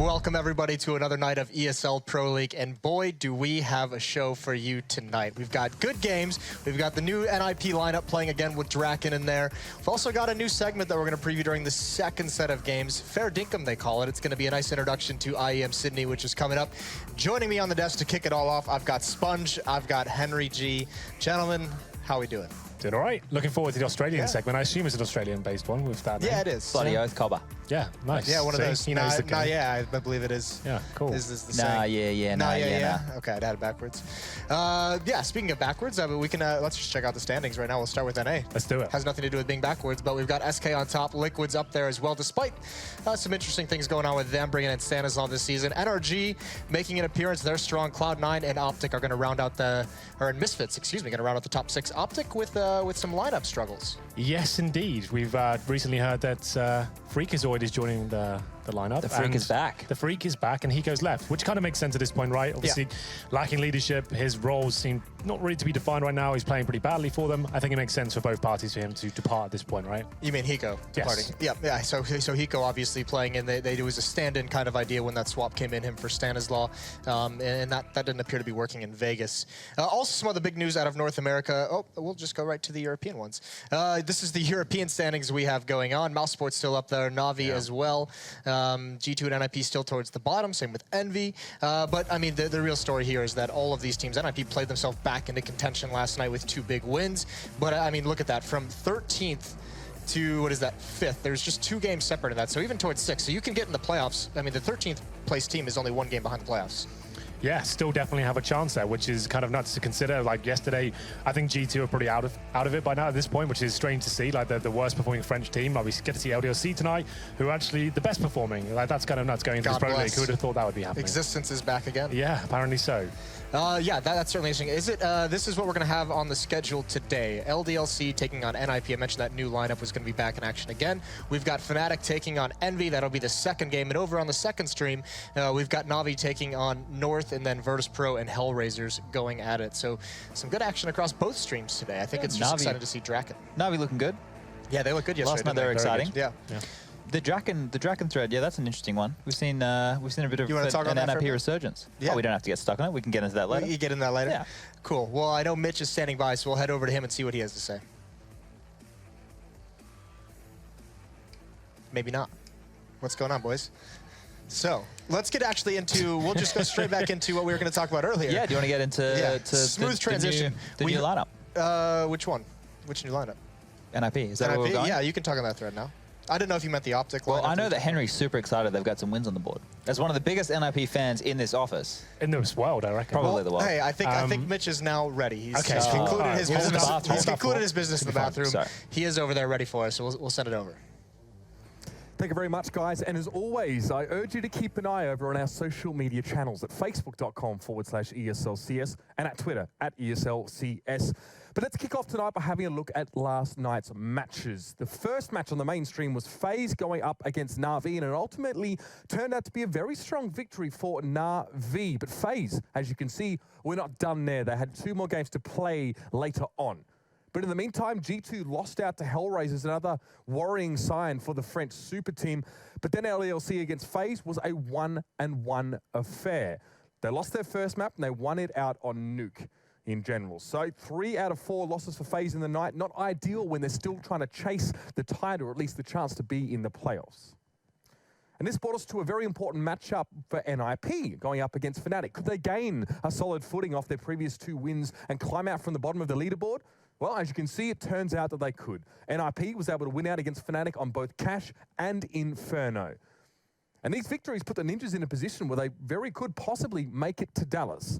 Welcome everybody to another night of ESL Pro League, and boy do we have a show for you tonight. We've got good games, we've got the new NiP lineup playing again with Draken in there. We've also got a new segment that we're going to preview during the second set of games. Fair Dinkum they call it. It's going to be a nice introduction to IEM Sydney, which is coming up. Joining me on the desk to kick it all off, I've got Sponge, I've got Henry G. Gentlemen, how are we doing? Doing all right. Looking forward to the Australian segment. I assume it's an Australian-based one with that name. Yeah, it is. Bloody oath, Cobber. Yeah, nice. Yeah, one of those. He knows the game. Yeah, I believe it is. Yeah, cool. Is this the same? Yeah. Okay, I had it backwards. Yeah, speaking of backwards, we can let's just check out the standings right now. We'll start with NA. Let's do it. Has nothing to do with being backwards, but we've got SK on top, Liquid's up there as well, despite some interesting things going on with them bringing in Stanislav this season. NRG making an appearance. They're strong. Cloud9 and Optic are going to round out and Misfits, excuse me, going to round out the top 6. Optic with some lineup struggles. Yes, indeed. We've recently heard that Freakazoid is joining the lineup. The Freak is back. The Freak is back, and he goes left, which kind of makes sense at this point, right? Obviously, lacking leadership, his roles seem not really to be defined right now. He's playing pretty badly for them. I think it makes sense for both parties for him to depart at this point, right? You mean Hiko departing? Yes. Yeah. So Hiko obviously playing in. It was a stand-in kind of idea when that swap came in him for Stanislav, and that didn't appear to be working in Vegas. Also, some other big news out of North America. Oh, we'll just go right to the European ones. This is the European standings we have going on. Mouse Sport's still up there, Na'Vi as well. G2 and NiP still towards the bottom, same with Envy. But I mean, the real story here is that all of these teams, NiP played themselves back into contention last night with 2 big wins. But I mean, look at that, from 13th to, what is that, 5th. There's just 2 games separating that, so even towards 6. So you can get in the playoffs. I mean, the 13th place team is only 1 game behind the playoffs. Yeah, still definitely have a chance there, which is kind of nuts to consider. Like yesterday, I think G2 are pretty out of it by now at this point, which is strange to see. Like the worst performing French team. Like we get to see LDLC tonight, who are actually the best performing. Like that's kind of nuts going into this Pro League. Who would have thought that would be happening? Existence is back again. Yeah, apparently so. Yeah, that's certainly interesting. Is it? This is what we're going to have on the schedule today. LDLC taking on NiP. I mentioned that new lineup was going to be back in action again. We've got Fnatic taking on Envy. That'll be the second game. And over on the second stream, we've got Na'Vi taking on North, and then Virtus Pro and Hellraisers going at it. So some good action across both streams today. I think it's just exciting to see Draken. Na'Vi looking good. Yeah, they look good yesterday. Last night they were exciting. Yeah. The Draken thread, yeah, that's an interesting one. We've seen a bit of an NiP resurgence. Yeah. Oh, we don't have to get stuck on it. We can get into that later. You get into that later? Yeah. Cool. Well, I know Mitch is standing by, so we'll head over to him and see what he has to say. Maybe not. What's going on, boys? So, let's get actually into, we'll just go straight back into what we were going to talk about earlier. Yeah, do you want to get into smooth transition. The new lineup? Which one? Which new lineup? NiP, is that where we're going? Yeah, you can talk on that thread now. I didn't know if you meant the Optic lineup. Well, I know that Henry's super excited they've got some wins on the board. As one of the biggest NiP fans in this office. In this world, I reckon. Probably the world. Hey, I think Mitch is now ready. He's concluded his business. He's concluded his business in the bathroom. Sorry. He is over there ready for us, so we'll send it over. Thank you very much, guys. And as always, I urge you to keep an eye over on our social media channels at facebook.com/ESLCS and at Twitter @ESLCS. But let's kick off tonight by having a look at last night's matches. The first match on the main stream was FaZe going up against Na'Vi, and it ultimately turned out to be a very strong victory for Na'Vi. But FaZe, as you can see, we're not done there. They had 2 more games to play later on. But in the meantime, G2 lost out to Hellraisers, another worrying sign for the French super team. But then LDLC against FaZe was a 1-1 affair. They lost their first map, and they won it out on Nuke in general. So 3 out of 4 losses for FaZe in the night. Not ideal when they're still trying to chase the title, or at least the chance to be in the playoffs. And this brought us to a very important matchup for NiP, going up against Fnatic. Could they gain a solid footing off their previous 2 wins and climb out from the bottom of the leaderboard? Well, as you can see, it turns out that they could. NiP was able to win out against Fnatic on both Cash and Inferno. And these victories put the Ninjas in a position where they very could possibly make it to Dallas.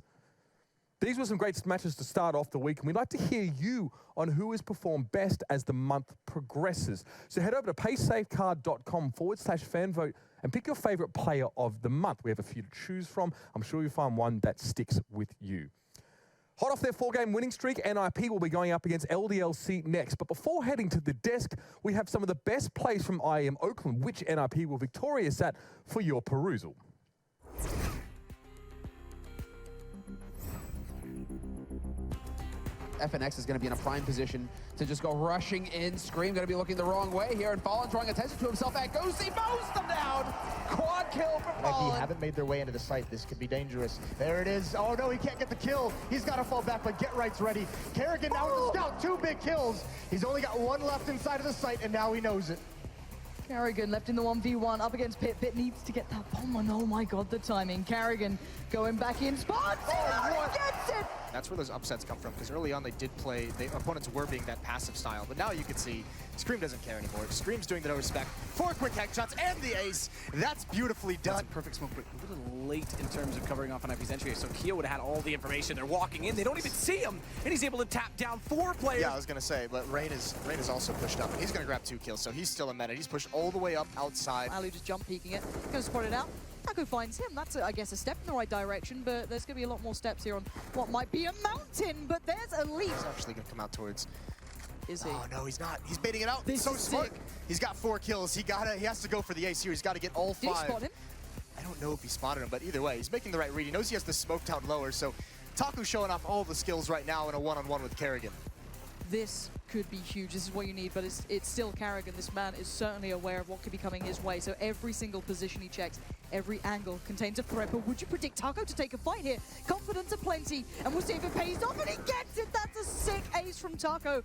These were some great matches to start off the week, and we'd like to hear you on who has performed best as the month progresses. So head over to paysafecard.com/fanvote and pick your favorite player of the month. We have a few to choose from. I'm sure you'll find one that sticks with you. Hot off their 4-game winning streak, NiP will be going up against LDLC next. But before heading to the desk, we have some of the best plays from IEM Oakland, which NiP were victorious at, for your perusal. FNX is going to be in a prime position to just go rushing in. Scream going to be looking the wrong way here, and Fallen drawing attention to himself. That goes, he mows them down! Quad kill for NiP Fallen. haven't made their way into the site. This could be dangerous. There it is. Oh no, he can't get the kill. He's got to fall back, but Get Right's ready. Kerrigan now with the scout, 2 big kills. He's only got 1 left inside of the site, and now he knows it. Kerrigan left in the 1v1 up against Pit. Pit needs to get that bomb, and oh my god, the timing. Kerrigan going back in, spots it, he gets it! That's where those upsets come from, because early on they did play, the opponents were being that passive style, but now you can see Scream doesn't care anymore. Scream's doing the no respect. 4 quick headshots and the ace. That's beautifully done. That's a perfect smoke, but a little late in terms of covering off an NiP's entry. So Keo would have had all the information. They're walking in, they don't even see him, and he's able to tap down 4 players. Yeah, I was gonna say, but Rain is also pushed up, and he's gonna grab 2 kills, so he's still a meta. He's pushed all the way up outside. Alu just jump peeking it, gonna spot it out. Taco finds him. That's, I guess, a step in the right direction, but there's going to be a lot more steps here on what might be a mountain, but there's Elite. He's actually going to come out towards... Is he? Oh, no, he's not. He's baiting it out. This so is smart. sick. He's got 4 kills. He has to go for the ace here. He's got to get all 5. Did he spot him? I don't know if he spotted him, but either way, he's making the right read. He knows he has the smoke down lower, so Taku's showing off all the skills right now in a one-on-one with Kerrigan. This could be huge. This is what you need, but it's still Kerrigan. This man is certainly aware of what could be coming his way, so every single position he checks, every angle contains a threat. But would you predict Taco to take a fight here? Confidence aplenty, and we'll see if it pays off, and he gets it! That's a sick ace from Taco.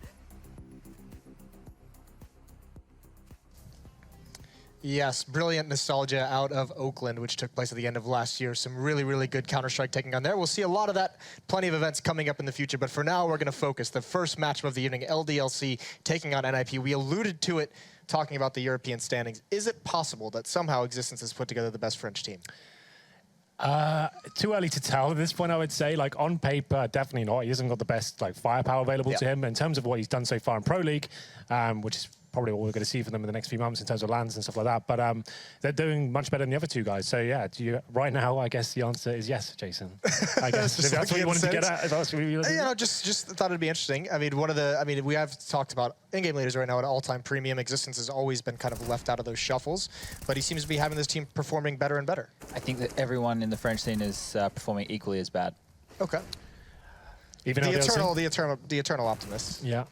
Yes, brilliant nostalgia out of Oakland, which took place at the end of last year. Some really, really good Counter-Strike taking on there. We'll see a lot of that, plenty of events coming up in the future, but for now, we're going to focus. The first matchup of the evening, LDLC taking on NiP. We alluded to it talking about the European standings. Is it possible that somehow Existence has put together the best French team? Too early to tell at this point, I would say. Like, on paper, definitely not. He hasn't got the best firepower available to him in terms of what he's done so far in Pro League, which is probably what we're going to see from them in the next few months in terms of lands and stuff like that. But they're doing much better than the other 2 guys. So yeah, right now, I guess the answer is yes, Jason. I guess if that's what you wanted to get at. If that's what you wanted to know, just thought it'd be interesting. I mean, we have talked about in-game leaders right now at all-time premium. Existence has always been kind of left out of those shuffles, but he seems to be having this team performing better and better. I think that everyone in the French scene is performing equally as bad. Okay. Even the eternal optimist. Yeah.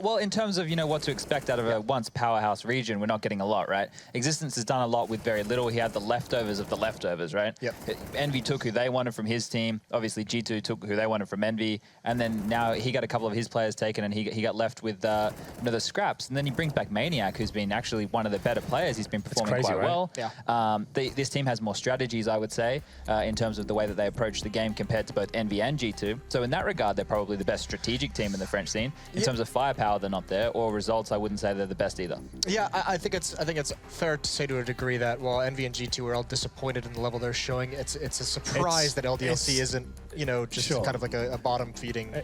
Well, in terms of, what to expect out of a once powerhouse region, we're not getting a lot, right? Existence has done a lot with very little. He had the leftovers of the leftovers, right? Yep. Envy took who they wanted from his team. Obviously, G2 took who they wanted from Envy. And then now he got a couple of his players taken, and he got left with the scraps. And then he brings back Maniac, who's been actually one of the better players. He's been performing quite well. Yeah. This team has more strategies, I would say, in terms of the way that they approach the game compared to both Envy and G2. So in that regard, they're probably the best strategic team in the French scene. In terms of firepower, they're not there, or results, I wouldn't say they're the best either. Yeah, I think it's fair to say to a degree that while Envy and G2 are all disappointed in the level they're showing, it's a surprise that LDLC isn't, just kind of like a bottom-feeding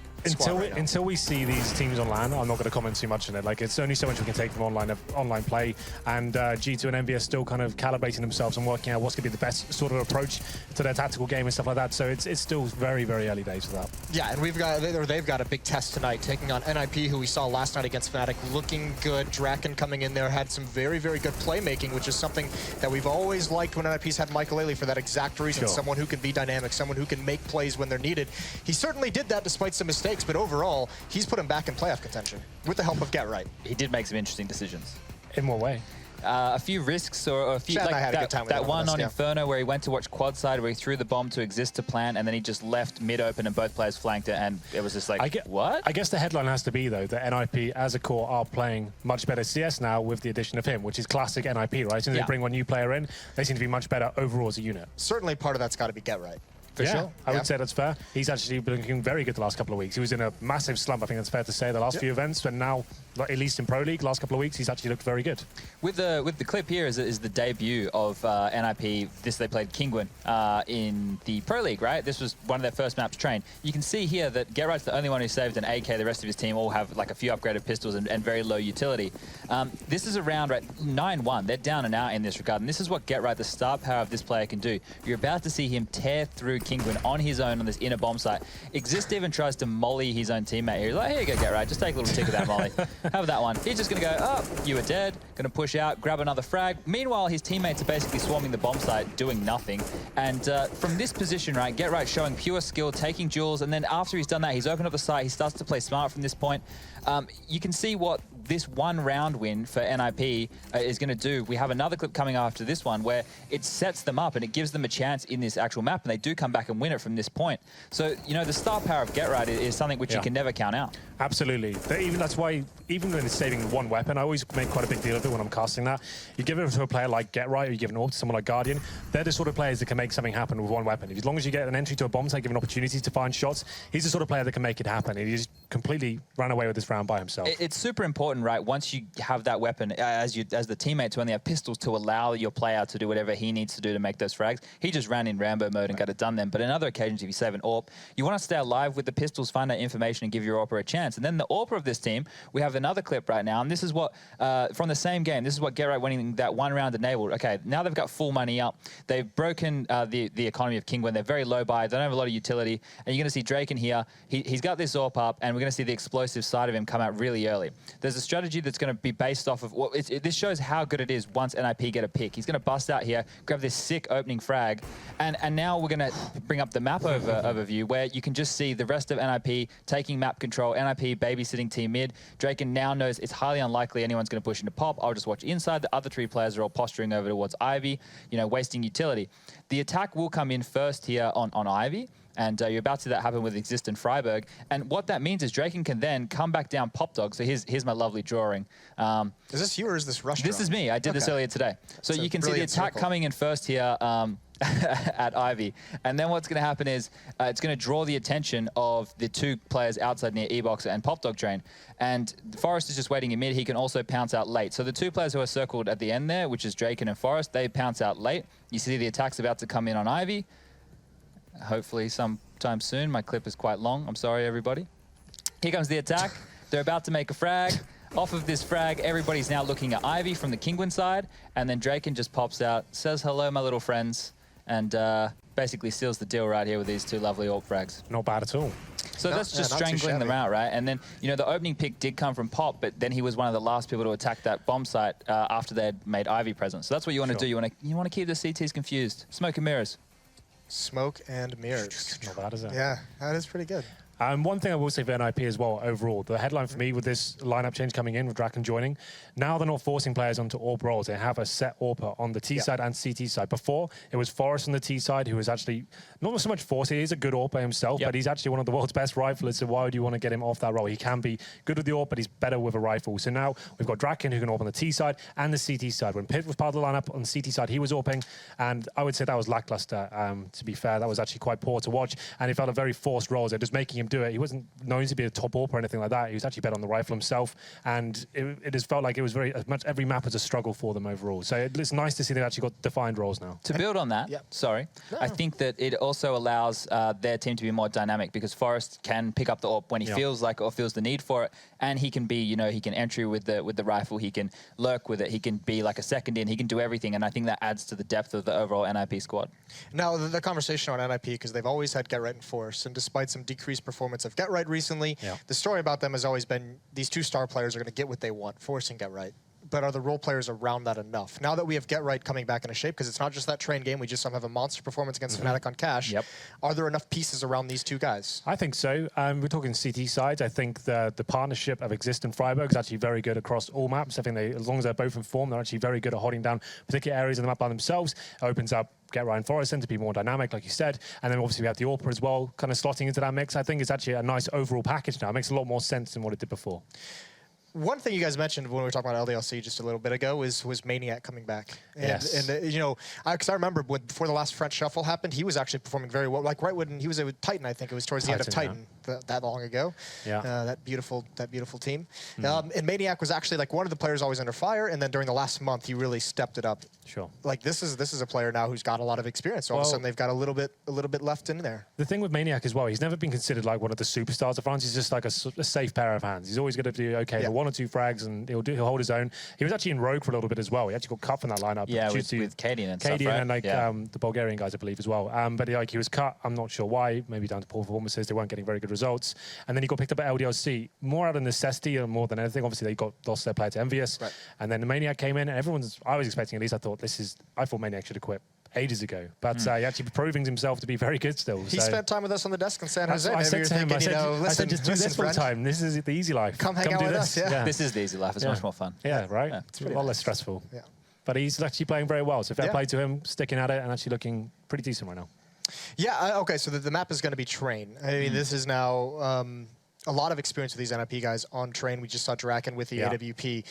until we see these teams on LAN, I'm not going to comment too much on it. Like, it's only so much we can take from online play, and G2 and Envy are still kind of calibrating themselves and working out what's going to be the best sort of approach to their tactical game and stuff like that. So it's still very, very early days for that. Yeah, and they've got a big test tonight, taking on NiP, who we saw last night against Fnatic, looking good. Draken coming in there had some very, very good playmaking, which is something that we've always liked when NiP's had Michael for that exact reason. Sure. Someone who can be dynamic, someone who can make plays when they're needed. He certainly did that despite some mistakes, but overall, he's put him back in playoff contention with the help of Get Right. He did make some interesting decisions. In what way? A few risks, or a few, Chad like and I had a good time with that one on yeah. Inferno where he went to watch quad side, where he threw the bomb to exist to plant, and then he just left mid open and both players flanked it, and it was just like, what? I guess the headline has to be, though, that NiP as a core are playing much better CS now with the addition of him, which is classic NiP, right? As soon as they bring one new player in, they seem to be much better overall as a unit. Certainly part of that's got to be Get Right. For sure. I would say that's fair. He's actually been looking very good the last couple of weeks. He was in a massive slump, I think that's fair to say, the last few events, but now, at least in Pro League, last couple of weeks, he's actually looked very good. With the clip here is the debut of NiP. They played Kingwin in the Pro League, right? This was one of their first maps trained. You can see here that Get Right's the only one who saved an AK. The rest of his team all have like a few upgraded pistols and very low utility. This is around 9-1. They're down and out in this regard, and this is what Get Right, the star power of this player, can do. You're about to see him tear through Kingwin on his own on this inner bomb site. Exist even tries to molly his own teammate here. He's like, here you go, Get Right, just take a little tick of that molly. Have that one. He's just going to go, oh, you are dead. Going to push out, grab another frag. Meanwhile, his teammates are basically swarming the bomb site, doing nothing. And from this position, right, Get Right showing pure skill, taking duels, and then after he's done that, he's opened up the site. He starts to play smart from this point. You can see what this one round win for NiP is going to do, we have another clip coming after this one where it sets them up and it gives them a chance in this actual map, and they do come back and win it from this point. So, you know, the star power of Get Right is something which you can never count out. Absolutely. That's why, even when it's saving one weapon, I always make quite a big deal of it when I'm casting that. You give it to a player like Get Right, or you give an AWP to someone like Guardian, they're the sort of players that can make something happen with one weapon. As long as you get an entry to a bomb site, give an opportunity to find shots, he's the sort of player that can make it happen. And he just completely ran away with this round by himself. It's super important, right? Once you have that weapon, as the teammate to only have pistols, to allow your player to do whatever he needs to do to make those frags. He just ran in Rambo mode and got it done then. But in other occasions, if you save an AWP, you want to stay alive with the pistols, find that information, and give your AWPer a chance. And then the AWPer of this team, we have another clip right now, and this is what, from the same game, this is what Get Right winning that one round enabled. Okay, now they've got full money up. They've broken the economy of Kingwin. They're very low buy. They don't have a lot of utility. And you're going to see Drake in here. He's got this AWP up, and we're going to see the explosive side of him come out really early. There's a strategy that's going to be based off of, well, this shows how good it is once NiP get a pick. He's going to bust out here, grab this sick opening frag, and now we're going to bring up the map overview where you can just see the rest of NiP taking map control, NiP babysitting team mid. Draken now knows it's highly unlikely anyone's going to push into pop. I'll just watch inside. The other three players are all posturing over towards Ivy, you know, wasting utility. The attack will come in first here on Ivy. And you're about to see that happen with Exist and Freiburg. And what that means is Draken can then come back down Pop Dog. So here's my lovely drawing. Is this you or is this Rush? This is me. I did this earlier today. So you can see the attack coming in first here at Ivy. And then what's going to happen is it's going to draw the attention of the two players outside near E-Boxer and Pop Dog Train. And Forrest is just waiting in mid. He can also pounce out late. So the two players who are circled at the end there, which is Draken and Forrest, they pounce out late. You see the attack's about to come in on Ivy. Hopefully sometime soon. My clip is quite long. I'm sorry, everybody. Here comes the attack. They're about to make a frag. Off of this frag, everybody's now looking at Ivy from the Kingwin side, and then Draken just pops out, says hello, my little friends, and basically seals the deal right here with these two lovely AWP frags. Not bad at all. So that's just strangling them out, right? And then, you know, the opening pick did come from Pop, but then he was one of the last people to attack that bomb site after they had made Ivy present. So that's what you want to do. You want to keep the CTs confused. Smoke and mirrors. Smoke and mirrors. Not bad, is it? Yeah, that is pretty good. One thing I will say for NiP as well, overall, the headline for me with this lineup change coming in with Draken joining, now they're not forcing players onto AWP roles. They have a set AWPer on the T side and CT side. Before, it was Forrest on the T side who was actually not so much forced. He is a good AWPer himself, but he's actually one of the world's best riflers, so why would you want to get him off that role? He can be good with the AWP, but he's better with a rifle. So now we've got Draken who can AWP on the T side and the CT side. When Pitt was part of the lineup on the CT side, he was AWPing, and I would say that was lackluster, to be fair. That was actually quite poor to watch, and it felt a very forced role. They're just making him do it. He wasn't known to be a top AWP or anything like that. He was actually better on the rifle himself, and it just felt like it was every map was a struggle for them overall. So it's nice to see they've actually got defined roles now. To build on that, I think that it also allows their team to be more dynamic, because Forrest can pick up the AWP when he feels like or feels the need for it, and he can be, you know, he can entry with the rifle, he can lurk with it, he can be like a second in, he can do everything, and I think that adds to the depth of the overall NiP squad. Now, the conversation on NiP, because they've always had Get Right and Force, and despite some decreased performance of Get Right recently, the story about them has always been these two star players are going to get what they want, Force and Get Right. But are the role players around that enough? Now that we have Get Right coming back into shape, because it's not just that train game, we just have a monster performance against Fnatic on Cash. Are there enough pieces around these two guys? I think so. We're talking CT sides. I think the partnership of Exist and Freiburg is actually very good across all maps. I think as long as they're both in form, they're actually very good at holding down particular areas of the map by themselves. It opens up Get Right and Forrest to be more dynamic, like you said. And then obviously we have the AWPer as well, kind of slotting into that mix. I think it's actually a nice overall package now. It makes a lot more sense than what it did before. One thing you guys mentioned when we were talking about LDLC just a little bit ago was Maniac coming back. And, you know, because I remember before the last French Shuffle happened, he was actually performing very well. Like right when he was with Titan, I think it was towards the end of Titan that long ago. That beautiful team. And Maniac was actually like one of the players always under fire. And then during the last month, he really stepped it up. Like this is a player now who's got a lot of experience. So all of a sudden they've got a little bit left in there. The thing with Maniac as well, he's never been considered like one of the superstars of France. He's just like a safe pair of hands. He's always going to do okay for one or two frags, and he'll hold his own. He was actually in Rogue for a little bit as well. He actually got cut from that lineup. Yeah, with Cadian and stuff, right? and like the Bulgarian guys, I believe, as well. But he was cut. I'm not sure why. Maybe down to poor performances. They weren't getting very good results. And then he got picked up at LDLC, more out of necessity and more than anything. Obviously, they lost their player to Envious. And then the Maniac came in, and I was expecting, at least I thought Maniac should have quit. ages ago. But he actually proving himself to be very good still. He spent time with us on the desk in San That's Jose. what I said to him. I said, just do this full friend. time. This is the easy life. Come hang out do with this. us, yeah. This is the easy life. It's much more fun. Yeah, right? Yeah. It's a lot less stressful. Yeah. But he's actually playing very well. So fair play to him, sticking at it and actually looking pretty decent right now. Yeah, okay, so the map is going to be Train. I mean, this is now a lot of experience with these NiP guys on Train. We just saw Draken with the AWP.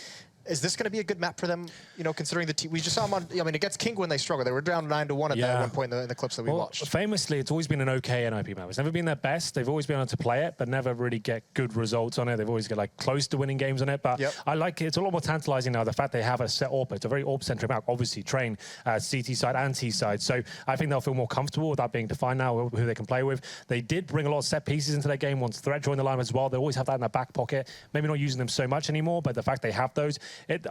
Is this going to be a good map for them, you know, considering the team? We just saw them on, I mean, against King when they struggled. They were down 9-1 at one point in the clips that we watched. Famously, it's always been an okay NiP map. It's never been their best. They've always been able to play it, but never really get good results on it. They've always got like close to winning games on it. But I like it. It's a lot more tantalizing now, the fact they have a set AWP. It's a very AWP-centric map, obviously, Train, CT side and T side. So I think they'll feel more comfortable with that being defined now, who they can play with. They did bring a lot of set pieces into their game once Threat joined the line as well. They always have that in their back pocket. Maybe not using them so much anymore, but the fact they have those,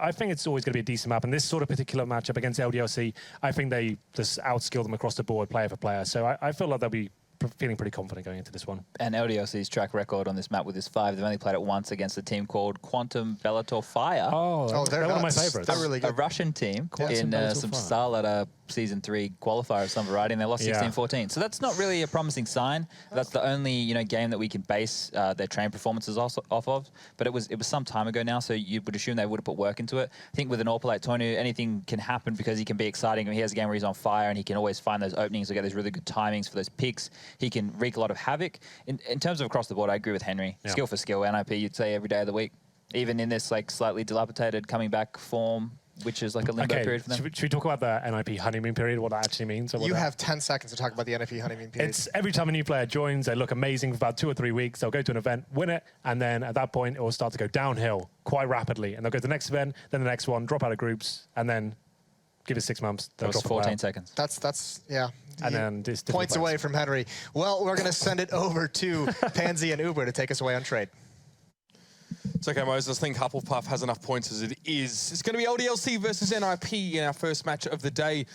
I think it's always going to be a decent map. And this sort of particular matchup against LDLC, I think they just outskill them across the board, player for player. So I feel like they'll be feeling pretty confident going into this one. And LDLC's track record on this map with his 5, they've only played it once against a team called Quantum Bellator Fire. They're one of my favorites. They're really good. A Russian team in some Fire. Starlet Season 3 qualifier of some variety, and they lost 16-14. So that's not really a promising sign. That's the only game that we can base their train performances off of. But it was some time ago now, so you would assume they would have put work into it. I think with an AWP like Tonu, anything can happen because he can be exciting. I mean, he has a game where he's on fire, and he can always find those openings or get those really good timings for those picks. He can wreak a lot of havoc. In terms of across the board, I agree with Henry. Skill for skill, NiP, you'd say every day of the week. Even in this like slightly dilapidated coming back form, which is like a limbo period for them. Should we talk about the NiP honeymoon period, what that actually means? You have 10 seconds to talk about the NiP honeymoon period. It's every time a new player joins, they look amazing for about 2 or 3 weeks. They'll go to an event, win it, and then at that point, it will start to go downhill quite rapidly. And they'll go to the next event, then the next one, drop out of groups, and then give it 6 months. That was 14 seconds. That's yeah. And then this points away from Henry. Well, we're going to send it over to Pansy and Uber to take us away on trade. It's okay, Moses. I think Hufflepuff has enough points as it is. It's going to be LDLC versus NiP in our first match of the day.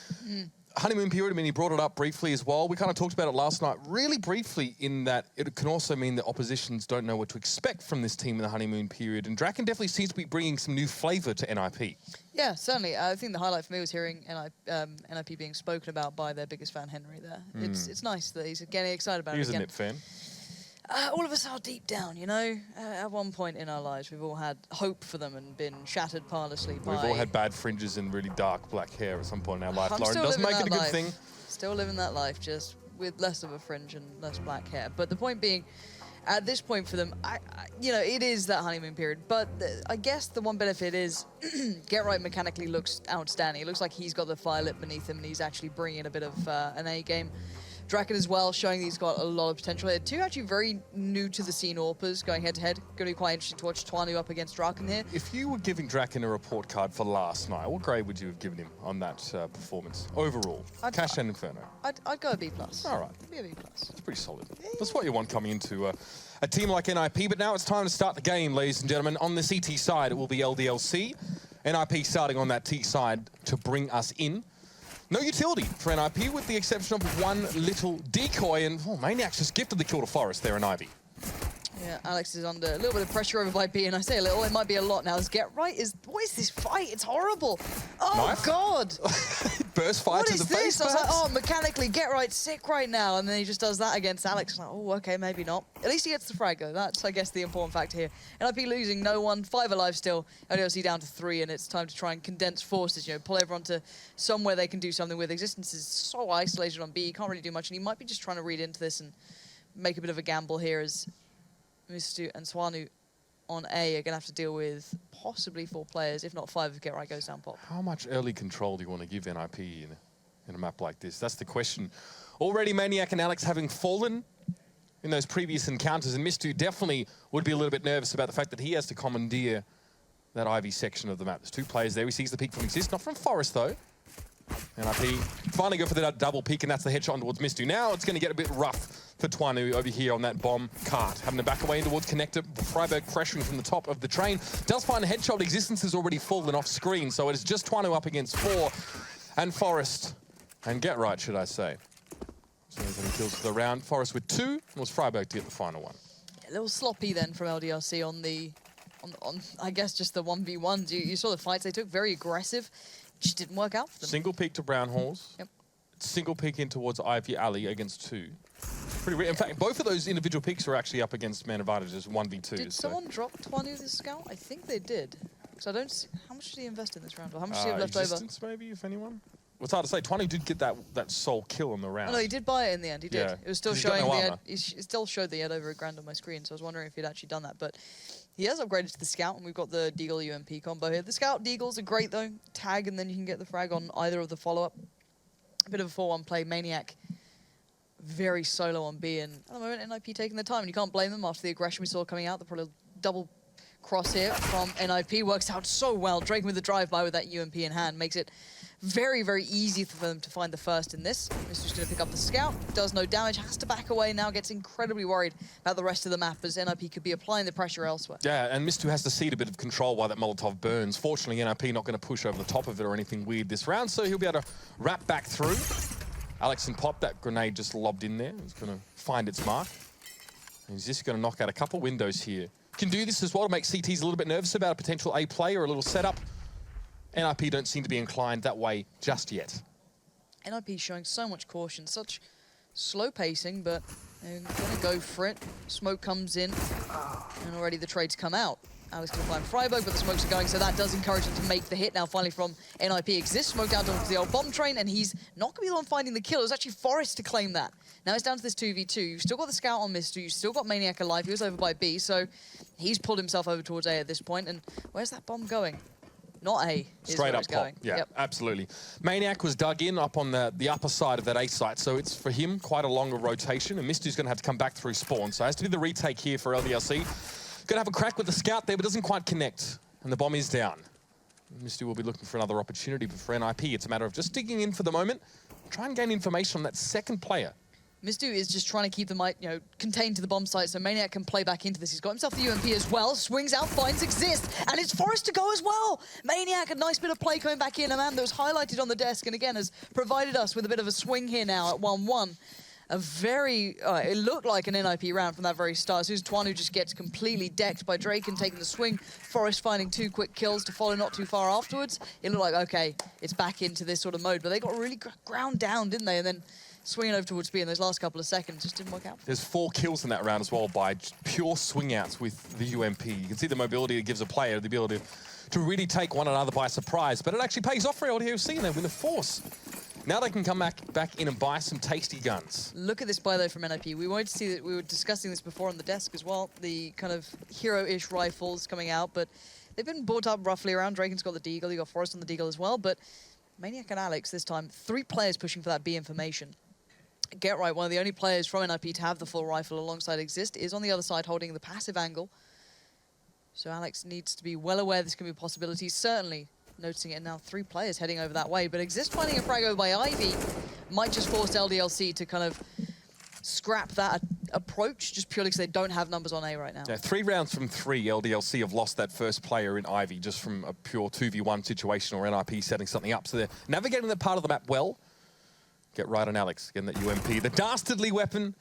Honeymoon period, I mean, he brought it up briefly as well. We kind of talked about it last night, really briefly, in that it can also mean that oppositions don't know what to expect from this team in the honeymoon period. And Draken definitely seems to be bringing some new flavour to NiP. Yeah, certainly. I think the highlight for me was hearing NiP being spoken about by their biggest fan, Henry, there. It's nice that he's getting excited about it again. He was a NiP fan. All of us are deep down, you know. At one point in our lives, we've all had hope for them and been shattered parlously by... We've all had bad fringes and really dark black hair at some point in our life, Lauren. Doesn't make it a good thing. Still living that life, just with less of a fringe and less black hair. But the point being, at this point for them, you know, it is that honeymoon period. But I guess the one benefit is Get Right mechanically looks outstanding. It looks like he's got the fire lit beneath him and he's actually bringing a bit of an A game. Draken as well, showing that he's got a lot of potential here. Two actually very new to the scene AWPers going head-to-head. Going to be quite interesting to watch Twanu up against Draken here. If you were giving Draken a report card for last night, what grade would you have given him on that performance overall? Cash and Inferno. I'd go a B+. All right. Be a B+. That's pretty solid. That's what you want coming into a team like NiP. But now it's time to start the game, ladies and gentlemen. On the CT side, it will be LDLC. NiP starting on that T side to bring us in. No utility for NiP, with the exception of one little decoy, and Maniacs just gifted the kill to Forest there in Ivy. Yeah, Alex is under a little bit of pressure over by B, and I say a little, it might be a lot now. Get Right is, what is this fight? It's horrible. Oh, Knife? God. Burst fire to the face, I was like, oh, mechanically, Get Right's sick right now, and then he just does that against Alex. I'm like, oh, okay, maybe not. At least he gets the frag, though. That's, I guess, the important factor here. NiP losing no one, 5 alive still. LDLC down to 3, and it's time to try and condense forces, you know, pull everyone to somewhere they can do something with. Existence is so isolated on B, he can't really do much, and he might be just trying to read into this and make a bit of a gamble here as Mistu and Swanu on A are going to have to deal with possibly 4 players, if not 5 if Get Right goes down pop. How much early control do you want to give NiP in a map like this? That's the question. Already Maniac and Alex having fallen in those previous encounters, and Mistu definitely would be a little bit nervous about the fact that he has to commandeer that Ivy section of the map. There's 2 players there. He sees the peek from Exist, not from Forest though. NiP finally go for that double peek, and that's the headshot towards Mistu. Now it's going to get a bit rough for Twanu over here on that bomb cart. Having to back away in towards Connector. Freiberg pressuring from the top of the train. Does find a headshot. Existence has already fallen off screen, so it is just Twanu up against 4. And Forest, and Get Right, should I say. So there's any kills for the round. Forest with 2, and it was Freiberg to get the final one. A little sloppy then from LDLC on I guess, just the 1v1s. You saw the fights they took, very aggressive. Just didn't work out for them. Single peek to Brown Halls. Yep. single peek in towards Ivy Alley against 2. Pretty rare. In fact, both of those individual picks are actually up against man advantages 1v2. Did someone drop 20 of this scout? I think they did. So I don't see, how much did he invest in this round? Or how much did he have left over? Existence, maybe, if anyone? Well, it's hard to say. Twanu did get that sole kill in the round. Oh, no, he did buy it in the end. He did. Yeah. It was still 'Cause he's got showing no the armor. it still showed that he had over a grand on my screen. So I was wondering if he'd actually done that. But he has upgraded to the scout, and we've got the Deagle UMP combo here. The scout Deagles are great though. Tag, and then you can get the frag on either of the follow-up. A bit of a 4-1 play. Maniac very solo on B, and at the moment NiP taking their time, and you can't blame them after the aggression we saw coming out. The probably double cross here from NiP works out so well. Drake with the drive-by with that UMP in hand makes it very, very easy for them to find the first in this. Mistu's going to pick up the scout, does no damage, has to back away now, gets incredibly worried about the rest of the map as NiP could be applying the pressure elsewhere. Yeah, and Mistu has to cede a bit of control while that Molotov burns. Fortunately, NiP not going to push over the top of it or anything weird this round, so he'll be able to wrap back through. Alex and Pop, that grenade just lobbed in there. It's going to find its mark. And he's just going to knock out a couple windows here. Can do this as well to make CTs a little bit nervous about a potential A play or a little setup. NiP don't seem to be inclined that way just yet. NiP showing so much caution, such slow pacing, but they're going to go for it. Smoke comes in, and already the trades come out. Alex going to find Freiburg, but the smokes are going, so that does encourage him to make the hit now finally from NiP. Exists, smoke down towards the old bomb train, and he's not going to be the one finding the kill. It was actually Forrest to claim that. Now it's down to this 2v2. You've still got the scout on Mistu, you've still got Maniac alive. He was over by B, so he's pulled himself over towards A at this point, and where's that bomb going? Not A. Straight up top. Yeah, yep. Absolutely. Maniac was dug in up on the upper side of that A site, so it's for him quite a longer rotation, and Mistu's going to have to come back through spawn. So it has to be the retake here for LDLC. Going to have a crack with the scout there, but doesn't quite connect, and the bomb is down. Mistu will be looking for another opportunity, but for NiP, it's a matter of just digging in for the moment, try and gain information on that second player. Mistu is just trying to keep them, contained to the bomb site so Maniac can play back into this. He's got himself the UMP as well, swings out, finds Exist, and it's Forrest to go as well. Maniac, a nice bit of play coming back in, a man that was highlighted on the desk, and again has provided us with a bit of a swing here now at 1-1. A very, it looked like an NiP round from that very start. As soon as Twanu just gets completely decked by Drake and taking the swing, Forrest finding 2 quick kills to follow not too far afterwards. It looked like, okay, it's back into this sort of mode, but they got really ground down, didn't they? And then swinging over towards B in those last couple of seconds just didn't work out. There's 4 kills in that round as well by pure swing outs with the UMP. You can see the mobility it gives a player, the ability to really take one another by surprise, but it actually pays off for LDLC and they win the force. Now they can come back in and buy some tasty guns. Look at this buy though from NiP. We wanted to see that, we were discussing this before on the desk as well, the kind of hero-ish rifles coming out, but they've been brought up roughly around. Draken's got the Deagle, you got Forrest on the Deagle as well, but Maniac and Alex this time, 3 players pushing for that B information. Get right, one of the only players from NiP to have the full rifle alongside Exist is on the other side holding the passive angle. So Alex needs to be well aware this can be a possibility, certainly noticing it now, 3 players heading over that way, but Exist finding a frag over by Ivy might just force LDLC to kind of scrap that approach just purely because they don't have numbers on A right now. Yeah, 3 rounds from 3, LDLC have lost that first player in Ivy just from a pure 2v1 situation or NiP setting something up. So they're navigating that part of the map well. Get right on Alex, again that UMP. The dastardly weapon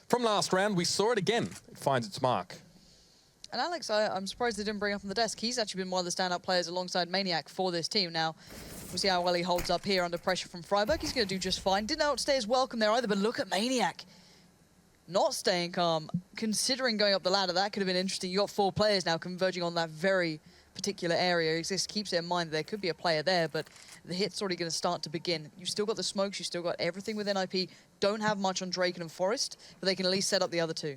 from last round, we saw it again. It finds its mark. And Alex, I'm surprised they didn't bring up on the desk. He's actually been one of the standout players alongside Maniac for this team. Now, we'll see how well he holds up here under pressure from Freiburg. He's going to do just fine. Didn't outstay his welcome there either, but look at Maniac. Not staying calm. Considering going up the ladder, that could have been interesting. You got 4 players now converging on that very particular area. Exist keeps it in mind that there could be a player there, but the hit's already going to start to begin. You've still got the smokes, you've still got everything with NiP. Don't have much on Draken and Forrest, but they can at least set up the other 2.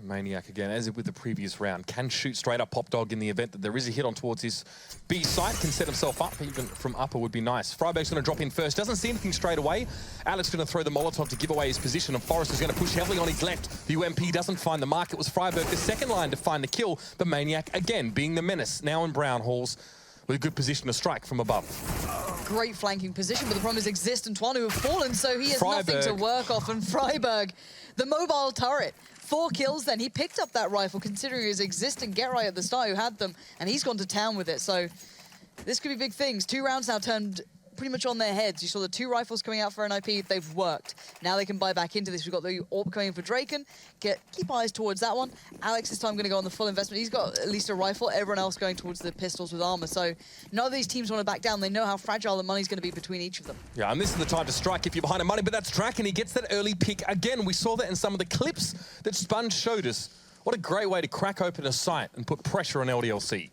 Maniac again, as with the previous round, can shoot straight up Pop Dog in the event that there is a hit on towards his B site, can set himself up, even from upper would be nice. Freiburg's going to drop in first, doesn't see anything straight away. Alex going to throw the Molotov to give away his position, and Forrest is going to push heavily on his left. The UMP doesn't find the mark. It was Freiburg, the second line to find the kill, but Maniac again being the menace, now in Brown Halls, with a good position to strike from above. Great flanking position, but the problem is Exist and Twanu have fallen, so he has nothing to work off, and Freiburg, the mobile turret. 4 kills then. He picked up that rifle considering his Exist and Get Right at the start who had them, and he's gone to town with it. So this could be big things. 2 rounds now turned pretty much on their heads. You saw the 2 rifles coming out for NiP. They've worked. Now they can buy back into this. We've got the AWP coming in for Draken. Keep eyes towards that one. Alex this time going to go on the full investment. He's got at least a rifle. Everyone else going towards the pistols with armor. So none of these teams want to back down. They know how fragile the money's going to be between each of them. Yeah, and this is the time to strike if you're behind the money, but that's Draken. He gets that early pick again. We saw that in some of the clips that Sponge showed us. What a great way to crack open a site and put pressure on LDLC.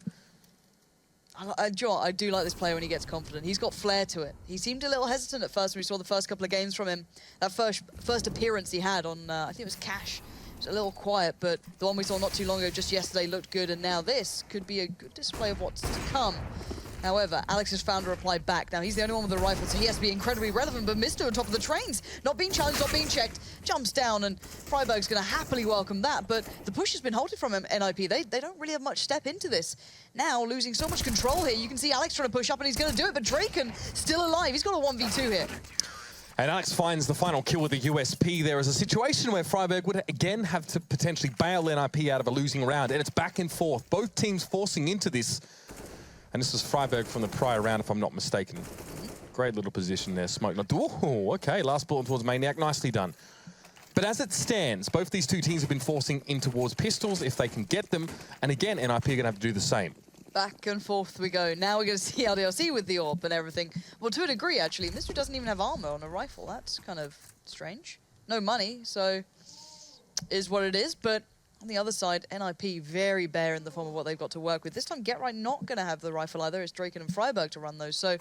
I do like this player when he gets confident. He's got flair to it. He seemed a little hesitant at first when we saw the first couple of games from him. That first appearance he had on, I think it was Cash. It was a little quiet, but the one we saw not too long ago, just yesterday, looked good, and now this could be a good display of what's to come. However, Alex has found a reply back. Now, he's the only one with the rifle, so he has to be incredibly relevant, but Mister on top of the trains, not being challenged, not being checked, jumps down, and Freiburg's going to happily welcome that, but the push has been halted from him, NiP. They don't really have much step into this. Now, losing so much control here, you can see Alex trying to push up, and he's going to do it, but Draken still alive. He's got a 1v2 here. And Alex finds the final kill with the USP. There is a situation where Freiburg would again have to potentially bail NiP out of a losing round, and it's back and forth. Both teams forcing into this. And this is Freiburg from the prior round, if I'm not mistaken. Great little position there, Smoke. Oh, okay, last bullet towards Maniac, nicely done. But as it stands, both these two teams have been forcing in towards pistols if they can get them. And again, NiP are going to have to do the same. Back and forth we go. Now we're going to see LDLC with the AWP and everything. Well, to a degree, actually. Mystery doesn't even have armor on a rifle. That's kind of strange. No money, so is what it is. But on the other side, NiP very bare in the form of what they've got to work with. This time, Get Right not going to have the rifle either. It's Draken and Freiburg to run those. So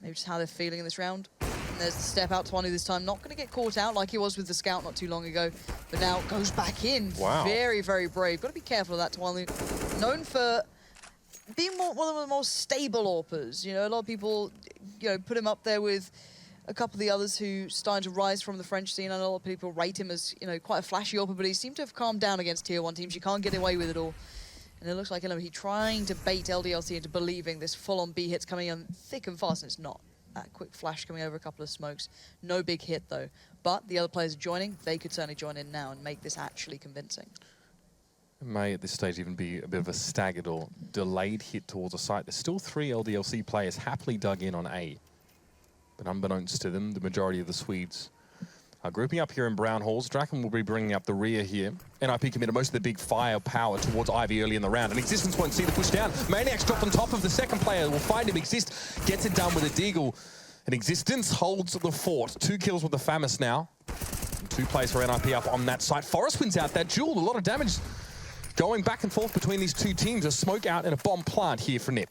maybe just how they're feeling in this round. And there's the step out. Twanu this time not going to get caught out like he was with the scout not too long ago. But now goes back in. Wow. Very, very brave. Got to be careful of that, Twanu. Known for being one of the more stable AWPers. You know, a lot of people, put him up there with a couple of the others who started to rise from the French scene. I know a lot of people rate him as, quite a flashy AWPer, but he seemed to have calmed down against Tier 1 teams. You can't get away with it all. And it looks like he's trying to bait LDLC into believing this full-on B hit's coming in thick and fast, and it's not. That quick flash coming over a couple of smokes. No big hit, though. But the other players are joining. They could certainly join in now and make this actually convincing. It may, at this stage, even be a bit of a staggered or delayed hit towards a site. There's still 3 LDLC players happily dug in on A. But unbeknownst to them, the majority of the Swedes are grouping up here in brown halls. Draken will be bringing up the rear here. NiP committed most of the big firepower towards Ivy early in the round. And Existence won't see the push down. Maniac's dropped on top of the second player. Will find him. Exist gets it done with a deagle. And Existence holds the fort. 2 kills with the Famis now. And 2 plays for NiP up on that site. Forest wins out that duel. A lot of damage going back and forth between these two teams. A smoke out and a bomb plant here for NiP.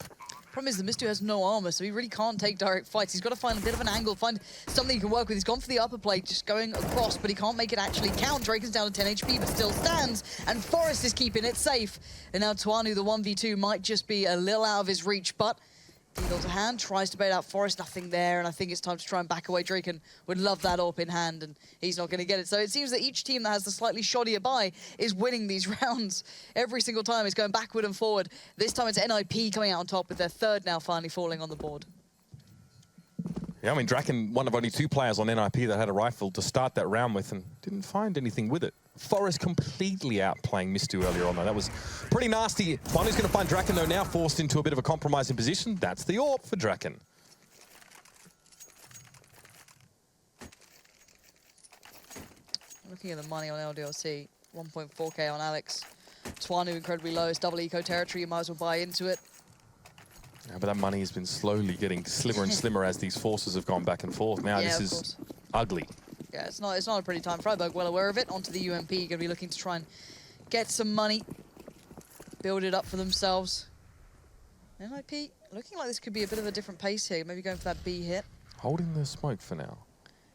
Problem is the Mistu has no armor, so he really can't take direct fights. He's got to find a bit of an angle, find something he can work with. He's gone for the upper plate, just going across, but he can't make it actually count. Draken's down to 10 HP, but still stands, and Forest is keeping it safe. And now Twanu, the 1v2, might just be a little out of his reach, but Deagle to hand, tries to bait out Forest, nothing there, and I think it's time to try and back away. Draken would love that AWP in hand, and he's not going to get it. So it seems that each team that has the slightly shoddier buy is winning these rounds. Every single time it's going backward and forward. This time it's NiP coming out on top with their 3rd now finally falling on the board. Yeah, I mean, Draken, one of only 2 players on NiP that had a rifle to start that round with and didn't find anything with it. Forest completely outplaying Mistu earlier on, though. That was pretty nasty. Twanu's going to find Draken, though, now forced into a bit of a compromising position. That's the AWP for Draken. Looking at the money on LDLC, 1.4k on Alex. Twanu incredibly low. It's double eco territory. You might as well buy into it. Yeah, but that money has been slowly getting slimmer and slimmer as these forces have gone back and forth. Now this is ugly. Yeah, it's not a pretty time. Freiburg well aware of it. Onto the UMP, going to be looking to try and get some money, build it up for themselves. NiP looking like this could be a bit of a different pace here. Maybe going for that B hit. Holding the smoke for now.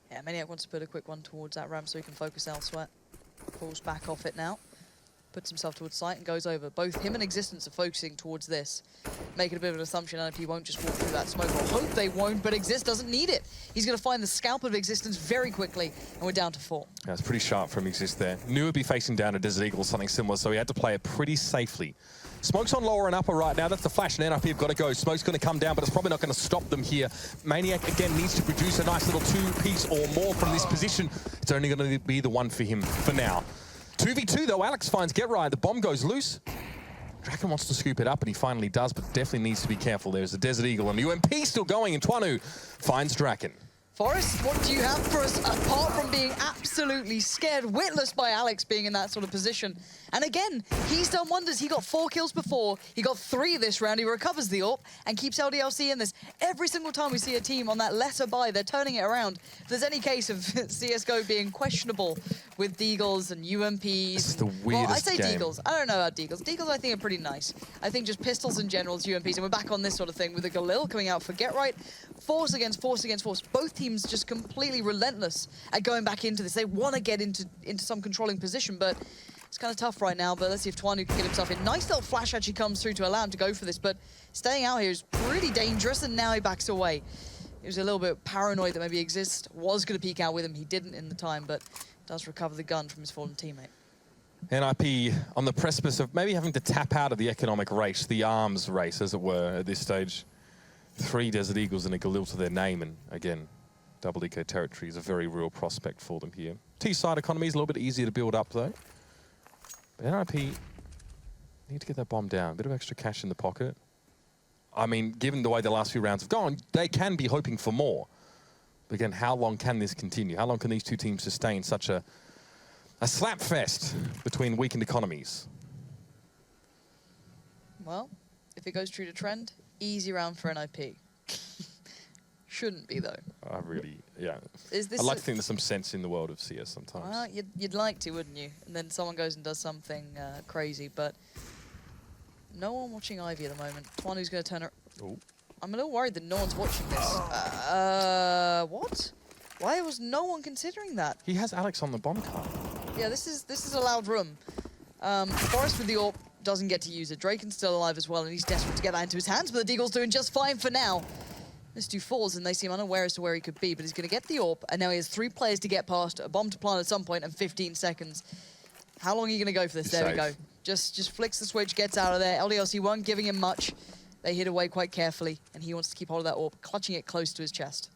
Yeah, Maniac wants to put a quick one towards that ramp so he can focus elsewhere. Pulls back off it now. Puts himself towards sight and goes over. Both him and Existence are focusing towards this. Making a bit of an assumption NiP won't just walk through that smoke. I hope they won't, but Exist doesn't need it. He's going to find the scalp of Existence very quickly, and we're down to 4. Yeah, it's pretty sharp from Exist there. Knew he'd be facing down a Desert Eagle or something similar, so he had to play it pretty safely. Smoke's on lower and upper right now. That's the flash, and NiP have got to go. Smoke's going to come down, but it's probably not going to stop them here. Maniac, again, needs to produce a nice little 2-piece or more from this position. It's only going to be the one for him for now. 2v2, though. Alex finds Get Right. The bomb goes loose. Draken wants to scoop it up, and he finally does, but definitely needs to be careful. There's a Desert Eagle, and UMP still going, and Twanu finds Draken. Forrest, what do you have for us apart from being absolutely scared, witless by Alex being in that sort of position? And again, he's done wonders. He got 4 kills before. He got 3 this round. He recovers the AWP and keeps LDLC in this. Every single time we see a team on that lesser buy, they're turning it around. If there's any case of CSGO being questionable with Deagles and UMPs. This is the weirdest Well, I say game. Deagles. I don't know about Deagles. Deagles I think are pretty nice. I think just pistols in general is UMPs. And we're back on this sort of thing with the Galil coming out for Get Right. Force against force against force. Both teams just completely relentless at going back into this. They want to get into some controlling position, but it's kind of tough right now. But let's see if Twanu can get himself in. Nice little flash actually comes through to allow him to go for this, but staying out here is pretty dangerous, and now he backs away. He was a little bit paranoid that maybe Exist was going to peek out with him. He didn't in the time, but does recover the gun from his fallen teammate. NiP on the precipice of maybe having to tap out of the economic race, the arms race, as it were, at this stage. 3 Desert Eagles and a Galil to their name, and again, double eco territory is a very real prospect for them here. T-side economy is a little bit easier to build up, though. But NiP need to get that bomb down. A bit of extra cash in the pocket. I mean, given the way the last few rounds have gone, they can be hoping for more. But again, how long can this continue? How long can these two teams sustain such a slap fest between weakened economies? Well, if it goes true to trend, easy round for NiP. Shouldn't be, though. I really, yeah. Is this I'd like to think there's some sense in the world of CS sometimes. Well, you'd like to, wouldn't you? And then someone goes and does something crazy, but no one watching Ivy at the moment. Twanu's going to turn her... Ooh. I'm a little worried that no one's watching this. What? Why was no one considering that? He has Alex on the bomb card. Yeah, this is a loud room. Forrest with the AWP doesn't get to use it. Draken's still alive as well, and he's desperate to get that into his hands, but the Deagle's doing just fine for now. This dude falls, and they seem unaware as to where he could be, but he's going to get the AWP, and now he has 3 players to get past, a bomb to plant at some point, and 15 seconds. How long are you going to go for this? There we go. Just flicks the switch, gets out of there. LDLC weren't giving him much. They hit away quite carefully, and he wants to keep hold of that AWP, clutching it close to his chest.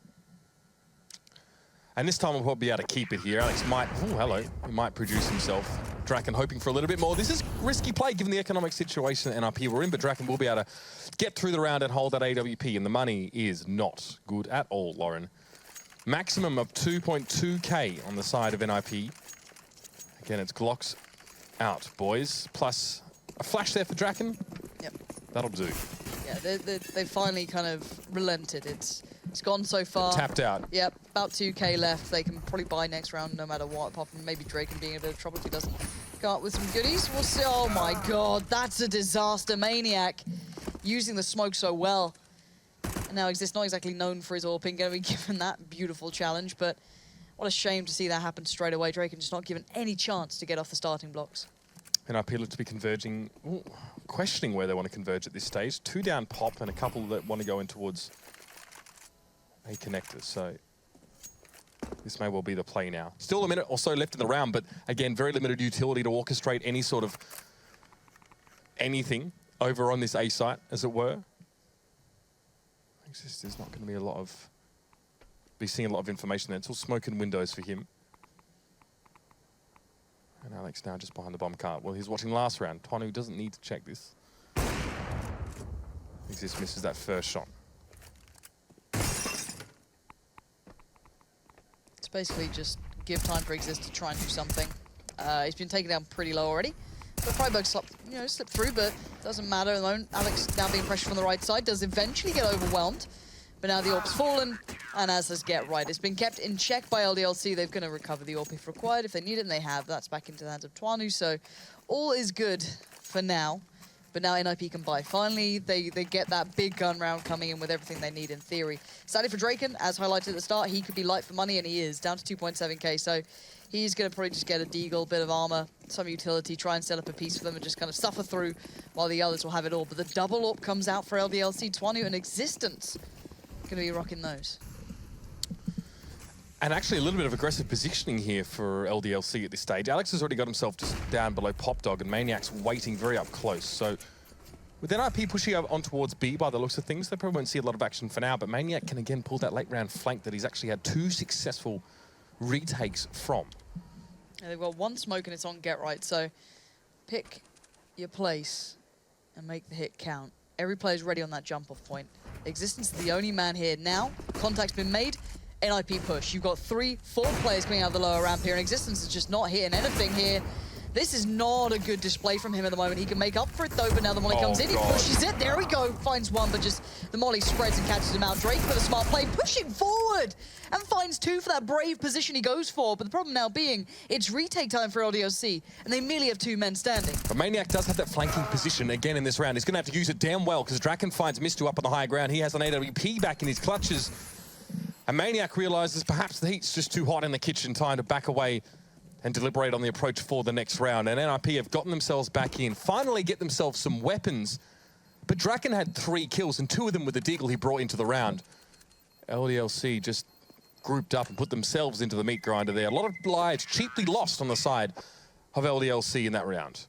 And this time we'll probably be able to keep it here. Alex might, oh, hello, he might produce himself. Draken hoping for a little bit more. This is risky play given the economic situation that NiP we're in, but Draken will be able to get through the round and hold that AWP, and the money is not good at all, Lauren. Maximum of 2.2k on the side of NiP. Again, it's Glocks out, boys. Plus a flash there for Draken. Yep. That'll do. Yeah, they finally kind of relented. It's gone so far. Tapped out. Yep, about 2k left. They can probably buy next round no matter what, apart from maybe Draken being in a bit of trouble if he doesn't go up with some goodies. We'll see. Oh my god, that's a disaster. Maniac using the smoke so well. And now Exist not exactly known for his AWPing, going to be given that beautiful challenge, but what a shame to see that happen straight away. Draken just not given any chance to get off the starting blocks. NiP look to be converging, questioning where they want to converge at this stage. 2 down pop and a couple that want to go in towards a connector, so this may well be the play now. Still a minute or so left in the round, but again, very limited utility to orchestrate any sort of anything over on this A site, as it were. There's not going to be seeing a lot of information there. It's all smoke and windows for him. And Alex now just behind the bomb cart. Well, he's watching last round. Twanu doesn't need to check this. Exist misses that first shot. It's basically just give time for Exist to try and do something. He's been taken down pretty low already. But Freiburg slipped through, but doesn't matter at the moment. Alex now being pressured from the right side does eventually get overwhelmed. But now the AWP's fallen, and as does Get Right. It's been kept in check by LDLC. They're going to recover the AWP if required. If they need it, and they have, that's back into the hands of Twanu. So all is good for now. But now NiP can buy. Finally, they get that big gun round coming in with everything they need in theory. Sadly for Draken, as highlighted at the start, he could be light for money, and he is, down to 2.7k. So he's going to probably just get a Deagle, bit of armor, some utility, try and set up a piece for them and just kind of suffer through while the others will have it all. But the double AWP comes out for LDLC. Twanu and Existence going to be rocking those. And actually a little bit of aggressive positioning here for LDLC at this stage. Alex has already got himself just down below Pop Dog, and Maniac's waiting very up close. So with NiP pushing on towards B by the looks of things, they probably won't see a lot of action for now, but Maniac can again pull that late round flank that he's actually had 2 successful retakes from. Yeah, they've got 1 smoke and it's on Get Right, so pick your place and make the hit count. Every player's ready on that jump-off point. Existence is the only man here. Now, contact's been made. NiP push. You've got 3, 4 players coming out of the lower ramp here, and Existence is just not hitting anything here. This is not a good display from him at the moment. He can make up for it though, but now the molly comes in, he pushes it. There we go, finds one, but just the molly spreads and catches him out. Drake with a smart play, pushing forward, and finds 2 for that brave position he goes for. But the problem now being, it's retake time for LDLC, and they merely have 2 men standing. But Maniac does have that flanking position again in this round. He's going to have to use it damn well, because Draken finds Mistu up on the high ground. He has an AWP back in his clutches. And Maniac realizes perhaps the heat's just too hot in the kitchen, time to back away and deliberate on the approach for the next round. And NiP have gotten themselves back in, finally get themselves some weapons. But Draken had 3 kills, and 2 of them with the deagle he brought into the round. LDLC just grouped up and put themselves into the meat grinder there. A lot of lives cheaply lost on the side of LDLC in that round.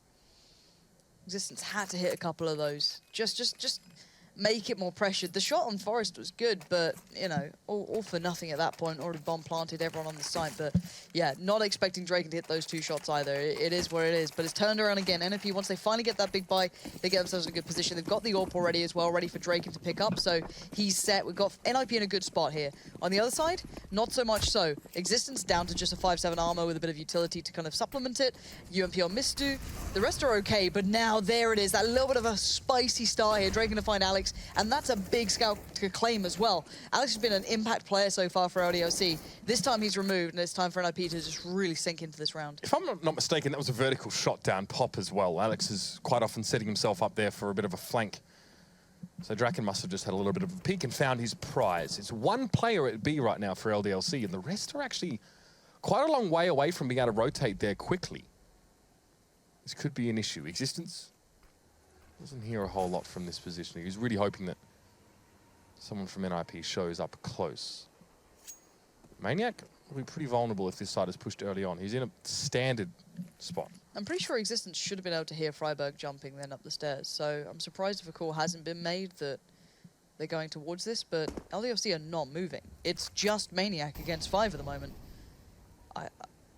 Existence had to hit a couple of those. Just make it more pressured. The shot on Forest was good, but, you know, all for nothing at that point. Already bomb planted everyone on the site, but yeah, not expecting Draken to hit those 2 shots either. It is what it is, but it's turned around again. NiP, once they finally get that big buy, they get themselves in a good position. They've got the AWP already as well, ready for Draken to pick up, so he's set. We've got NiP in a good spot here. On the other side, not so much so. Existence down to just a 5/7 armor with a bit of utility to kind of supplement it. UMP on Mistu. The rest are okay, but now there it is. That little bit of a spicy start here. Draken to find Alex, and that's a big scout to claim as well. Alex has been an impact player so far for LDLC. This time he's removed, and it's time for NiP to just really sink into this round. If I'm not mistaken, that was a vertical shot down pop as well. Alex is quite often setting himself up there for a bit of a flank. So Draken must have just had a little bit of a peek and found his prize. It's 1 player at B right now for LDLC, and the rest are actually quite a long way away from being able to rotate there quickly. This could be an issue. Existence doesn't hear a whole lot from this position. He's really hoping that someone from NiP shows up close. Maniac will be pretty vulnerable if this side is pushed early on. He's in a standard spot. I'm pretty sure Existence should have been able to hear Freiburg jumping then up the stairs, so I'm surprised if a call hasn't been made that they're going towards this, but LDLC are not moving. It's just Maniac against 5 at the moment.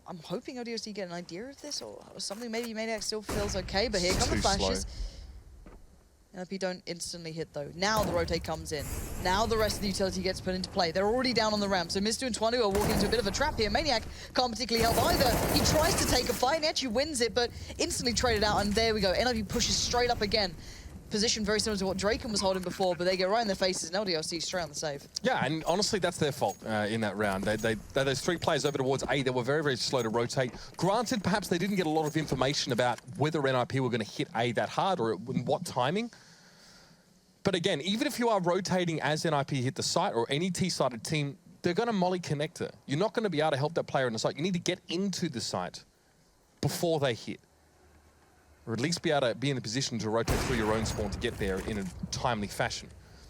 I'm hoping LDLC get an idea of this or something. Maybe Maniac still feels okay, but here come the flashes. NiP don't instantly hit though. Now the rotate comes in. Now the rest of the utility gets put into play. They're already down on the ramp, so Mistu and Twanu are walking into a bit of a trap here. Maniac can't particularly help either. He tries to take a fight and actually wins it, but instantly traded out, and there we go. NiP pushes straight up again. Position very similar to what Draken was holding before, but they get right in their faces, and LDLC straight on the save. Yeah, and honestly, that's their fault in that round. Those 3 players over towards A, they were very, very slow to rotate. Granted, perhaps they didn't get a lot of information about whether NiP were going to hit A that hard or in what timing. But again, even if you are rotating as NiP hit the site or any T-sided team, they're going to molly connector. You're not going to be able to help that player in the site. You need to get into the site before they hit. Or at least be able to be in a position to rotate through your own spawn to get there in a timely fashion.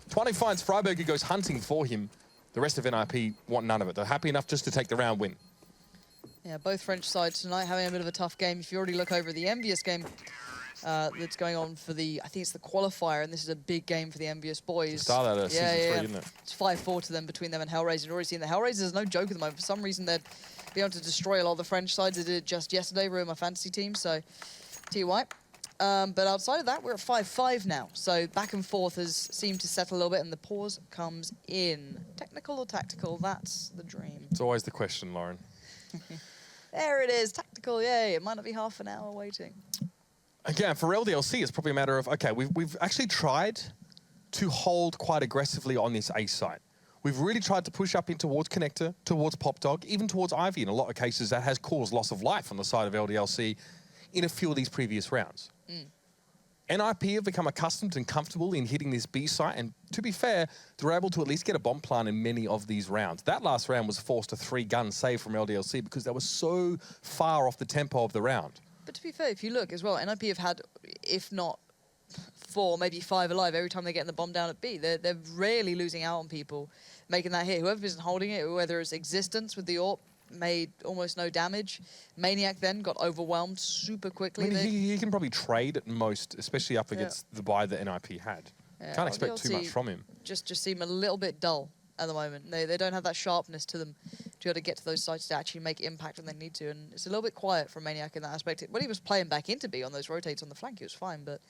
Twani finds Freiburg, who goes hunting for him. The rest of NiP want none of it. They're happy enough just to take the round win. Yeah, both French sides tonight having a bit of a tough game. If you already look over the Envious game that's going on for the, I think it's the qualifier, and this is a big game for the Envious boys. Start out of season 3, isn't it? It's 5-4 to them between them and Hellraiser. You've already seen the Hellraisers, no joke at the moment. For some reason, they'd be able to destroy a lot of the French sides. They did it just yesterday, ruined my fantasy team, so TY. But outside of that, we're at 5-5 now. So back and forth has seemed to settle a little bit, and the pause comes in. Technical or tactical? That's the dream. It's always the question, Lauren. There it is, tactical, yay. It might not be half an hour waiting. Again, for LDLC, it's probably a matter of, okay, we've actually tried to hold quite aggressively on this A site. We've really tried to push up in towards Connector, towards Pop Dog, even towards Ivy. In a lot of cases, that has caused loss of life on the side of LDLC in a few of these previous rounds. NiP have become accustomed and comfortable in hitting this B site, and to be fair, they were able to at least get a bomb plant in many of these rounds. That last round was forced a 3-gun save from LDLC because they were so far off the tempo of the round. But to be fair, if you look as well, NiP have had, if not 4, maybe 5 alive every time they're getting the bomb down at B. They're rarely losing out on people making that hit. Whoever isn't holding it, whether it's Existence with the AWP, made almost no damage. Maniac then got overwhelmed super quickly. I mean, he can probably trade at most, especially up against the buy that NiP had. Can't expect too much from him. Just seem a little bit dull at the moment. They don't have that sharpness to them to be able to get to those sites to actually make impact when they need to. And it's a little bit quiet from Maniac in that aspect. When he was playing back into B on those rotates on the flank, he was fine, but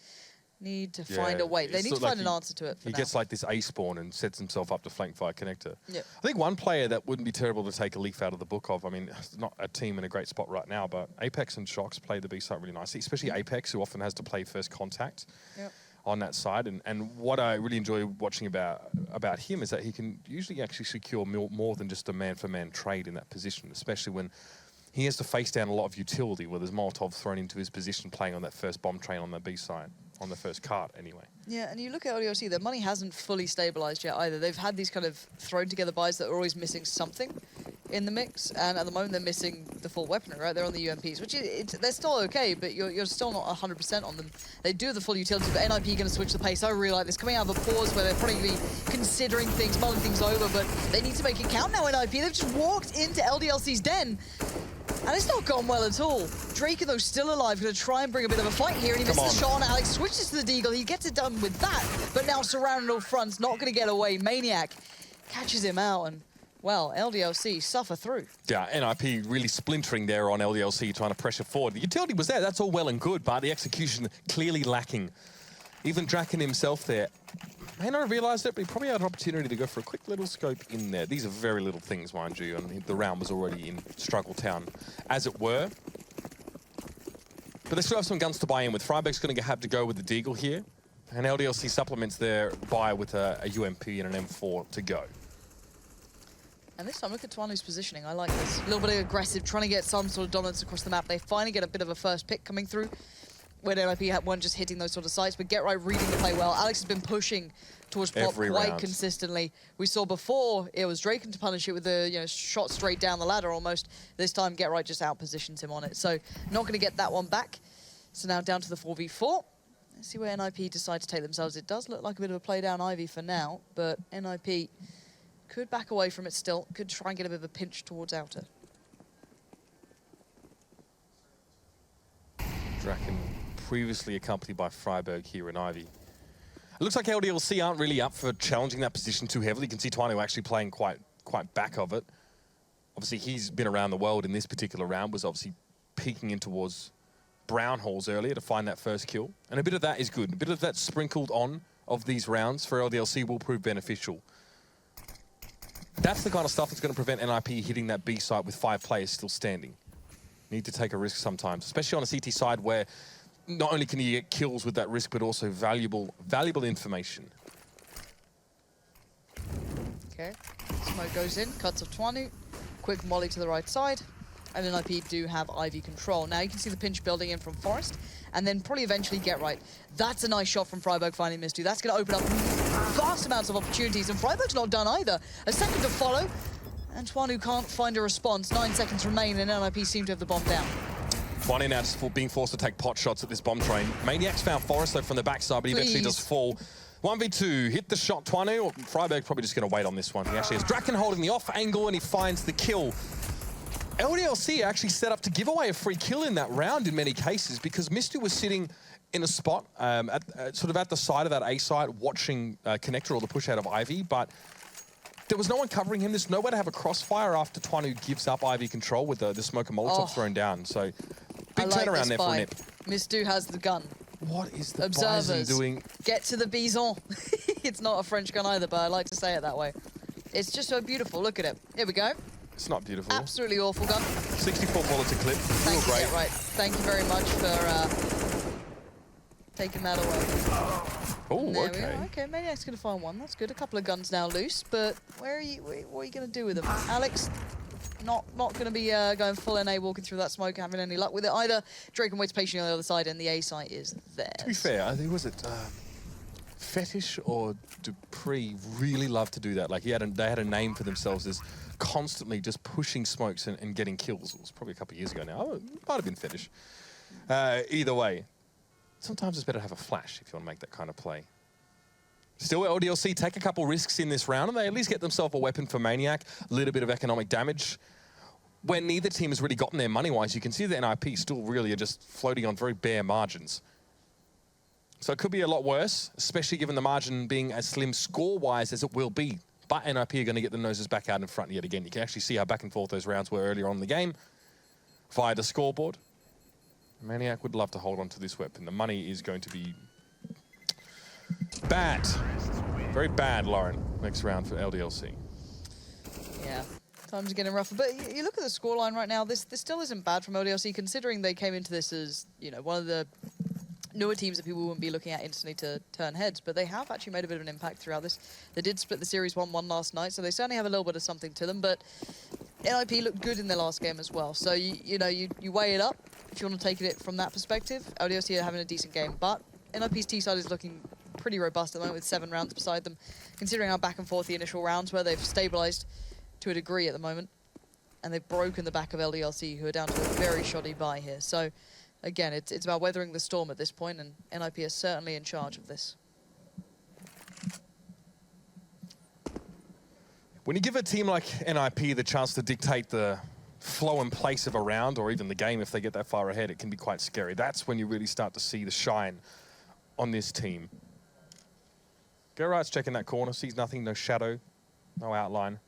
need to find a way. They need to find an answer to it for He now. gets like this A spawn and sets himself up to flank fire connector. Yeah. I think one player that wouldn't be terrible to take a leaf out of the book of, I mean, it's not a team in a great spot right now, but Apex and Shox play the B side really nicely, especially Apex, who often has to play first contact on that side. And what I really enjoy watching about him is that he can usually actually secure more than just a man-for-man trade in that position, especially when he has to face down a lot of utility where there's Molotov thrown into his position playing on that first bomb train on the B side, on the first cart anyway. Yeah, and you look at LDLC, their money hasn't fully stabilized yet either. They've had these kind of thrown together buys that are always missing something in the mix, and at the moment they're missing the full weaponry, right? They're on the UMPs, which they're still okay, but you're still not 100% on them. They do have the full utility, but NiP going to switch the pace. I really like this. Coming out of a pause where they're probably going to be considering things, mulling things over, but they need to make it count now, NiP. They've just walked into LDLC's den, and it's not gone well at all. Draken, though, still alive, going to try and bring a bit of a fight here, and he misses the shot on Alex, switches to the Deagle. He gets it done with that, but now surrounded all fronts, not going to get away. Maniac catches him out, and, well, LDLC suffer through. Yeah, NiP really splintering there on LDLC, trying to pressure forward. The utility was there, that's all well and good, but the execution clearly lacking. Even Draken himself there may not have realised it, but he probably had an opportunity to go for a quick little scope in there. These are very little things, mind you, and the round was already in struggle town, as it were. But they still have some guns to buy in with. Freiburg's going to have to go with the Deagle here, and LDLC supplements their buy with a UMP and an M4 to go. And this time, look at Twanu's positioning. I like this. A little bit aggressive, trying to get some sort of dominance across the map. They finally get a bit of a first pick coming through, where NiP weren't just hitting those sort of sites, but Get Right reading the play well. Alex has been pushing towards Pop quite consistently. We saw before it was Draken to punish it with a shot straight down the ladder almost. This time Get Right just outpositions him on it. So not going to get that one back. So now down to the 4v4. Let's see where NiP decide to take themselves. It does look like a bit of a play down Ivy for now, but NiP could back away from it still. Could try and get a bit of a pinch towards outer. Draken previously accompanied by Freiburg here in Ivy. It looks like LDLC aren't really up for challenging that position too heavily. You can see Twanu actually playing quite back of it. Obviously, he's been around the world in this particular round, was obviously peeking in towards brown holes earlier to find that first kill. And a bit of that is good. A bit of that sprinkled on of these rounds for LDLC will prove beneficial. That's the kind of stuff that's going to prevent NiP hitting that B site with 5 players still standing. Need to take a risk sometimes, especially on a CT side where not only can you get kills with that risk, but also valuable information. Okay, smoke goes in, cuts off Twanu. Quick molly to the right side. And NiP do have Ivy control. Now you can see the pinch building in from Forest, and then probably eventually Get Right. That's a nice shot from Freiburg finding Mistu. That's going to open up vast amounts of opportunities, and Freiburg's not done either. A second to follow, and Twanu can't find a response. 9 seconds remain, and NiP seem to have the bomb down. Twanu now just being forced to take pot shots at this bomb train. Maniac's found Forest though from the backside, but he eventually does fall. 1v2, hit the shot, Twanu. Freiburg probably just going to wait on this one. He actually has Draken holding the off angle, and he finds the kill. LDLC actually set up to give away a free kill in that round in many cases because Mistu was sitting in a spot sort of at the side of that A site watching Connector or the push out of Ivy, but there was no one covering him. There's nowhere to have a crossfire after Twanu gives up Ivy control with the smoke and Molotov thrown down. So big turnaround there for NiP. Mistu has the gun. What is the Observers Bison doing? Get to the Bison. It's not a French gun either, but I like to say it that way. It's just so beautiful. Look at it. Here we go. It's not beautiful. Absolutely awful gun. 64 bullets a clip. Real great. Yeah, right. Thank you very much for taking that away. Oh, okay. Okay, Maniac's going to find one. That's good. A couple of guns now loose, but what are you going to do with them? Alex, not going to be going full NA, walking through that smoke, having any luck with it either. Draken waits patiently on the other side, and the A site is there. To be fair, I think, was it Fetish or Dupree really loved to do that. Like they had a name for themselves as constantly just pushing smokes and getting kills. It was probably a couple of years ago now. It might have been Fetish. Either way, sometimes it's better to have a flash if you want to make that kind of play. Still, LDLC take a couple risks in this round, and they at least get themselves a weapon for Maniac, a little bit of economic damage. When neither team has really gotten their money-wise, you can see that NiP still really are just floating on very bare margins. So it could be a lot worse, especially given the margin being as slim score-wise as it will be. But NiP are going to get the noses back out in front yet again. You can actually see how back and forth those rounds were earlier on in the game via the scoreboard. Maniac would love to hold on to this weapon. The money is going to be Bad. Very bad, Lauren, next round for LDLC. Yeah, times are getting rougher. But you look at the scoreline right now, this still isn't bad from LDLC, considering they came into this as, you know, one of the newer teams that people wouldn't be looking at instantly to turn heads, but they have actually made a bit of an impact throughout this. They did split the series 1-1 last night, so they certainly have a little bit of something to them, but NiP looked good in their last game as well. So, you weigh it up if you want to take it from that perspective. LDLC are having a decent game, but NiP's T-side is looking pretty robust at the moment with 7 rounds beside them, considering how back and forth the initial rounds were. They've stabilized to a degree at the moment, and they've broken the back of LDLC, who are down to a very shoddy bye here. So, again, it's about weathering the storm at this point, and NiP is certainly in charge of this. When you give a team like NiP the chance to dictate the flow and pace of a round, or even the game if they get that far ahead, it can be quite scary. That's when you really start to see the shine on this team. Gerard's checking that corner, sees nothing, no shadow, no outline.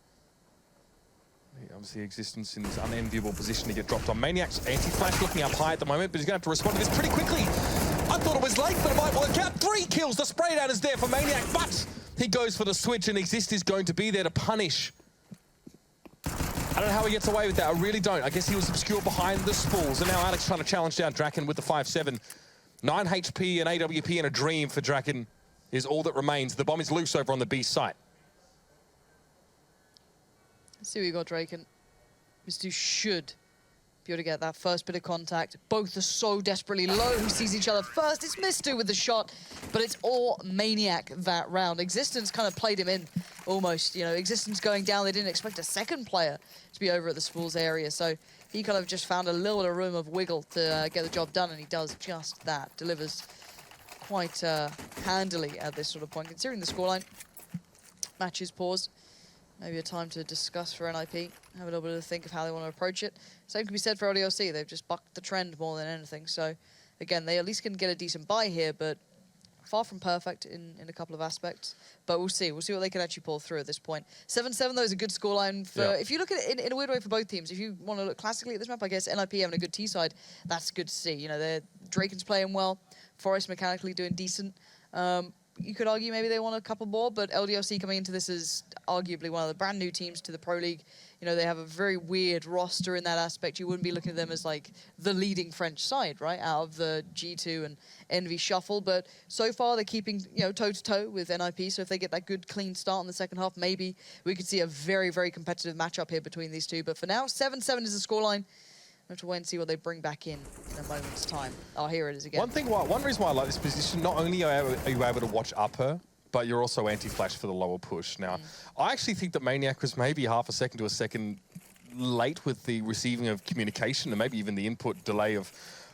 Obviously, Existence in this unenviable position to get dropped on. Maniac's anti-flash looking up high at the moment, but he's going to have to respond to this pretty quickly. I thought it was late, but it might work out. 3 kills. The spray down is there for Maniac, but he goes for the switch, and Exist is going to be there to punish. I don't know how he gets away with that. I really don't. I guess he was obscure behind the spools, and now Alex trying to challenge down Draken with the 5-7. 9 HP and AWP and a dream for Draken is all that remains. The bomb is loose over on the B site. Let's see what you got, Draken. Mistu should be able to get that first bit of contact. Both are so desperately low. Who sees each other first? It's Mistu with the shot, but it's all Maniac that round. Existence kind of played him in almost. You know, Existence going down. They didn't expect a second player to be over at the Spools area, so he kind of just found a little bit of room of wiggle to get the job done, and he does just that. Delivers quite handily at this sort of point, considering the scoreline. Match is paused. Maybe a time to discuss for NiP, have a little bit of a think of how they want to approach it. Same can be said for LDLC. They've just bucked the trend more than anything. So, again, they at least can get a decent buy here, but far from perfect in a couple of aspects. But we'll see. We'll see what they can actually pull through at this point. 7-7, though, is a good scoreline. For, if you look at it in a weird way for both teams, if you want to look classically at this map, I guess NiP having a good T-side, that's good to see. You know, Draken's playing well, Forest mechanically doing decent. You could argue maybe they want a couple more, but LDLC coming into this is arguably one of the brand new teams to the Pro League. You know, they have a very weird roster in that aspect. You wouldn't be looking at them as like the leading French side, right, out of the G2 and Envy shuffle. But so far they're keeping, you know, toe-to-toe with NiP. So if they get that good, clean start in the second half, maybe we could see a very, very competitive matchup here between these two. But for now, 7-7 is the scoreline. We have to wait and see what they bring back in a moment's time. Oh, here it is again. One reason why I like this position, not only are you able to watch upper, but you're also anti-flash for the lower push. Now, I actually think that Maniac was maybe half a second to a second late with the receiving of communication and maybe even the input delay of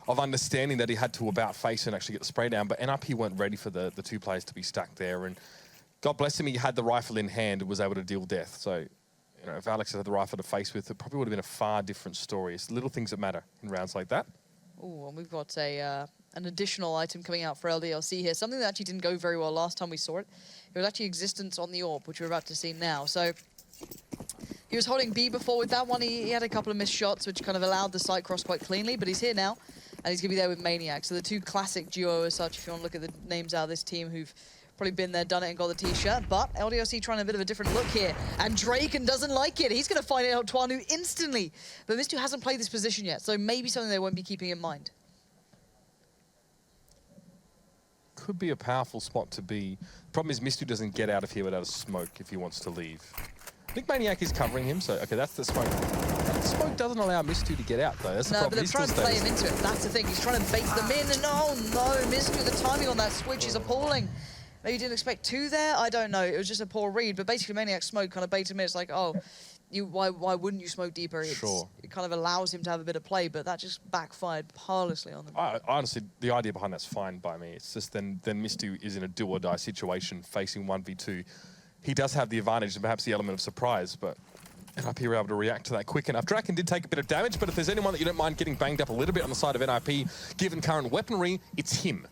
understanding that he had to about face and actually get the spray down. But NiP weren't ready for the 2 players to be stacked there. And God bless him, he had the rifle in hand and was able to deal death. So, you know, if Alex had the rifle to face with, it probably would have been a far different story. It's little things that matter in rounds like that. Oh, and we've got an additional item coming out for LDLC here. Something that actually didn't go very well last time we saw it. It was actually Existence on the AWP, which we're about to see now. So he was holding B before with that one. He had a couple of missed shots, which kind of allowed the site cross quite cleanly, but he's here now, and he's going to be there with Maniac. So the 2 classic duo as such, if you want to look at the names out of this team who've probably been there, done it, and got the T-shirt. But LDLC trying a bit of a different look here. And Draken doesn't like it. He's going to find out Twanu instantly. But Mistu hasn't played this position yet, so maybe something they won't be keeping in mind. Could be a powerful spot to be. Problem is Mistu doesn't get out of here without a smoke if he wants to leave. I think Maniac is covering him, so okay, that's the smoke. The smoke doesn't allow Mistu to get out, though. That's the problem. But they're trying to play him into it. That's the thing. He's trying to bait them in, and oh no, Mistu, the timing on that switch is appalling. Maybe you didn't expect 2 there? I don't know. It was just a poor read. But basically, Maniac smoke kind of baited him in. It's like, oh, why wouldn't you smoke deeper? Sure. It kind of allows him to have a bit of play, but that just backfired parlously on them. Honestly, the idea behind that's fine by me. It's just then Mistu is in a do-or-die situation facing 1v2. He does have the advantage and perhaps the element of surprise, but NiP were able to react to that quick enough. Draken did take a bit of damage, but if there's anyone that you don't mind getting banged up a little bit on the side of NiP, given current weaponry, it's him.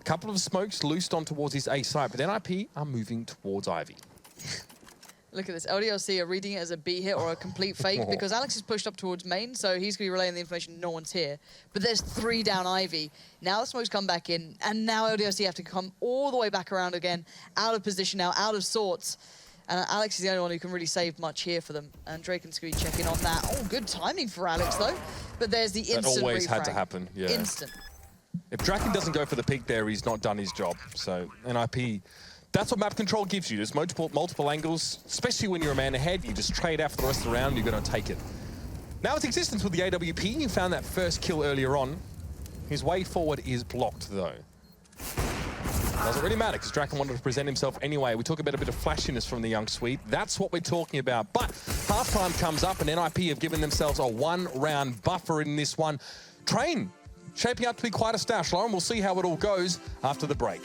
A couple of smokes loosed on towards his A site, but NiP are moving towards Ivy. Look at this. LDLC are reading it as a B hit or a complete fake because Alex is pushed up towards main, so he's going to be relaying the information no one's here. But there's 3 down Ivy. Now the smoke's come back in, and now LDLC have to come all the way back around again, out of position now, out of sorts. And Alex is the only one who can really save much here for them. And Draken's going to be checking on that. Oh, good timing for Alex, though. But there's the instant That always refrag. had to happen, yeah. Instant. If Draken doesn't go for the peak there, he's not done his job. So NiP, that's what map control gives you. There's multiple angles, especially when you're a man ahead. You just trade out for the rest of the round, you're going to take it. Now its existence with the AWP, you found that first kill earlier on. His way forward is blocked, though. Doesn't really matter, because Draken wanted to present himself anyway. We talk about a bit of flashiness from the young Swede. That's what we're talking about. But halftime comes up, and NiP have given themselves a 1-round buffer in this one. Train shaping up to be quite a stash, Lauren. We'll see how it all goes after the break.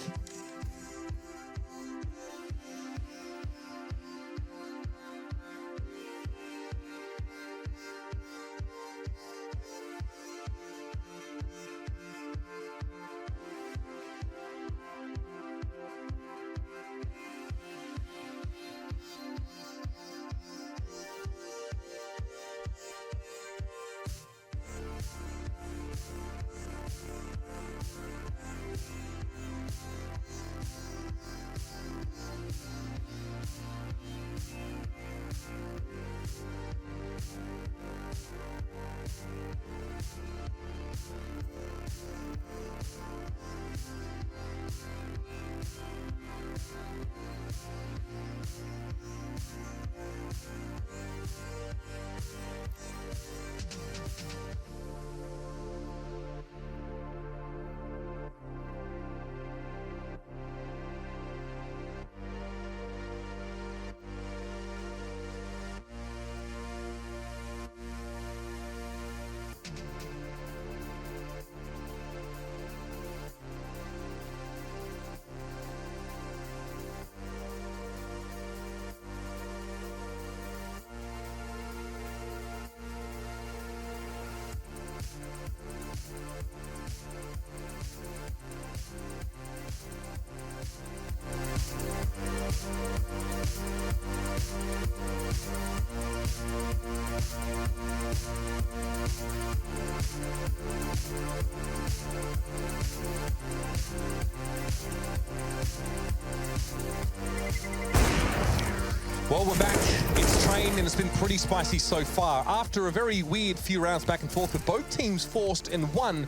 Well, we're back. It's Train, and it's been pretty spicy so far. After a very weird few rounds back and forth with both teams forced and won,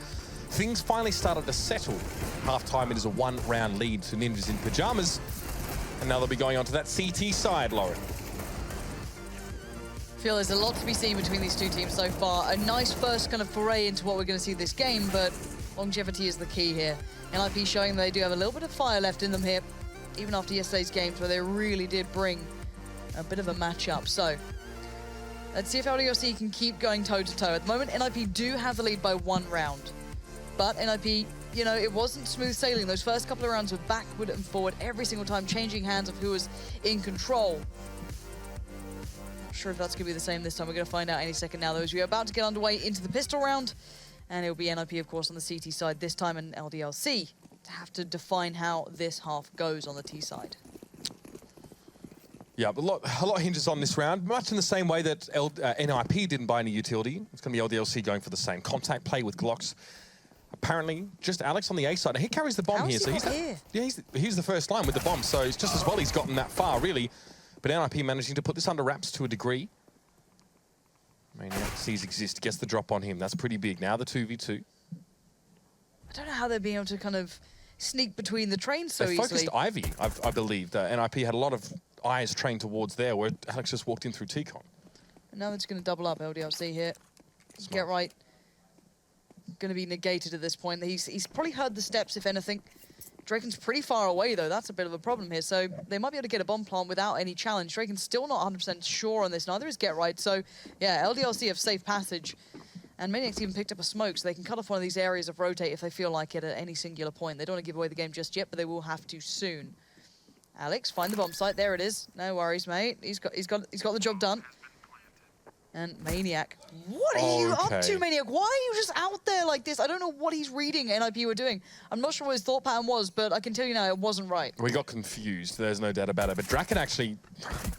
things finally started to settle. Half-time, it is a 1-round lead to Ninjas in Pyjamas. And now they'll be going on to that CT side, Lauren. I feel there's a lot to be seen between these two teams so far. A nice first kind of foray into what we're going to see this game, but longevity is the key here. NiP showing they do have a little bit of fire left in them here, even after yesterday's games where they really did bring a bit of a matchup. So let's see if LDLC can keep going toe-to-toe. At the moment, NiP do have the lead by 1 round. But NiP, you know, it wasn't smooth sailing. Those first couple of rounds were backward and forward every single time, changing hands of who was in control. Not sure if that's going to be the same this time. We're going to find out any second now, though, as we're about to get underway into the pistol round. And it'll be NiP, of course, on the CT side this time, and LDLC to have to define how this half goes on the T side. Yeah, a lot hinges on this round, much in the same way that NiP didn't buy any utility. It's going to be LDLC going for the same contact play with Glocks. Apparently, just Alex on the A side. And he carries the bomb here, so he's the first line with the bomb. So it's just as well he's gotten that far, really. But NiP managing to put this under wraps to a degree. Maniac sees exist, gets the drop on him. That's pretty big. Now the 2v2. I don't know how they're being able to kind of sneak between the trains so easily. They focused Ivy, I believe. NiP had a lot of eyes trained towards there, where Alex just walked in through T-Con. And now it's going to double up LDLC here. Get right. Going to be negated at this point. He's probably heard the steps, if anything. Draken's pretty far away, though. That's a bit of a problem here. So they might be able to get a bomb plant without any challenge. Draken's still not 100% sure on this. Neither is Get Right. So, yeah, LDLC have safe passage. And Maniac's even picked up a smoke, so they can cut off one of these areas of rotate if they feel like it at any singular point. They don't want to give away the game just yet, but they will have to soon. Alex, find the bomb site. There it is. No worries, mate. He's got the job done. And Maniac, what are you up to, Maniac? Why are you just out there like this? I don't know what he's reading NiP were doing. I'm not sure what his thought pattern was, but I can tell you now it wasn't right. We got confused, there's no doubt about it. But Draken actually,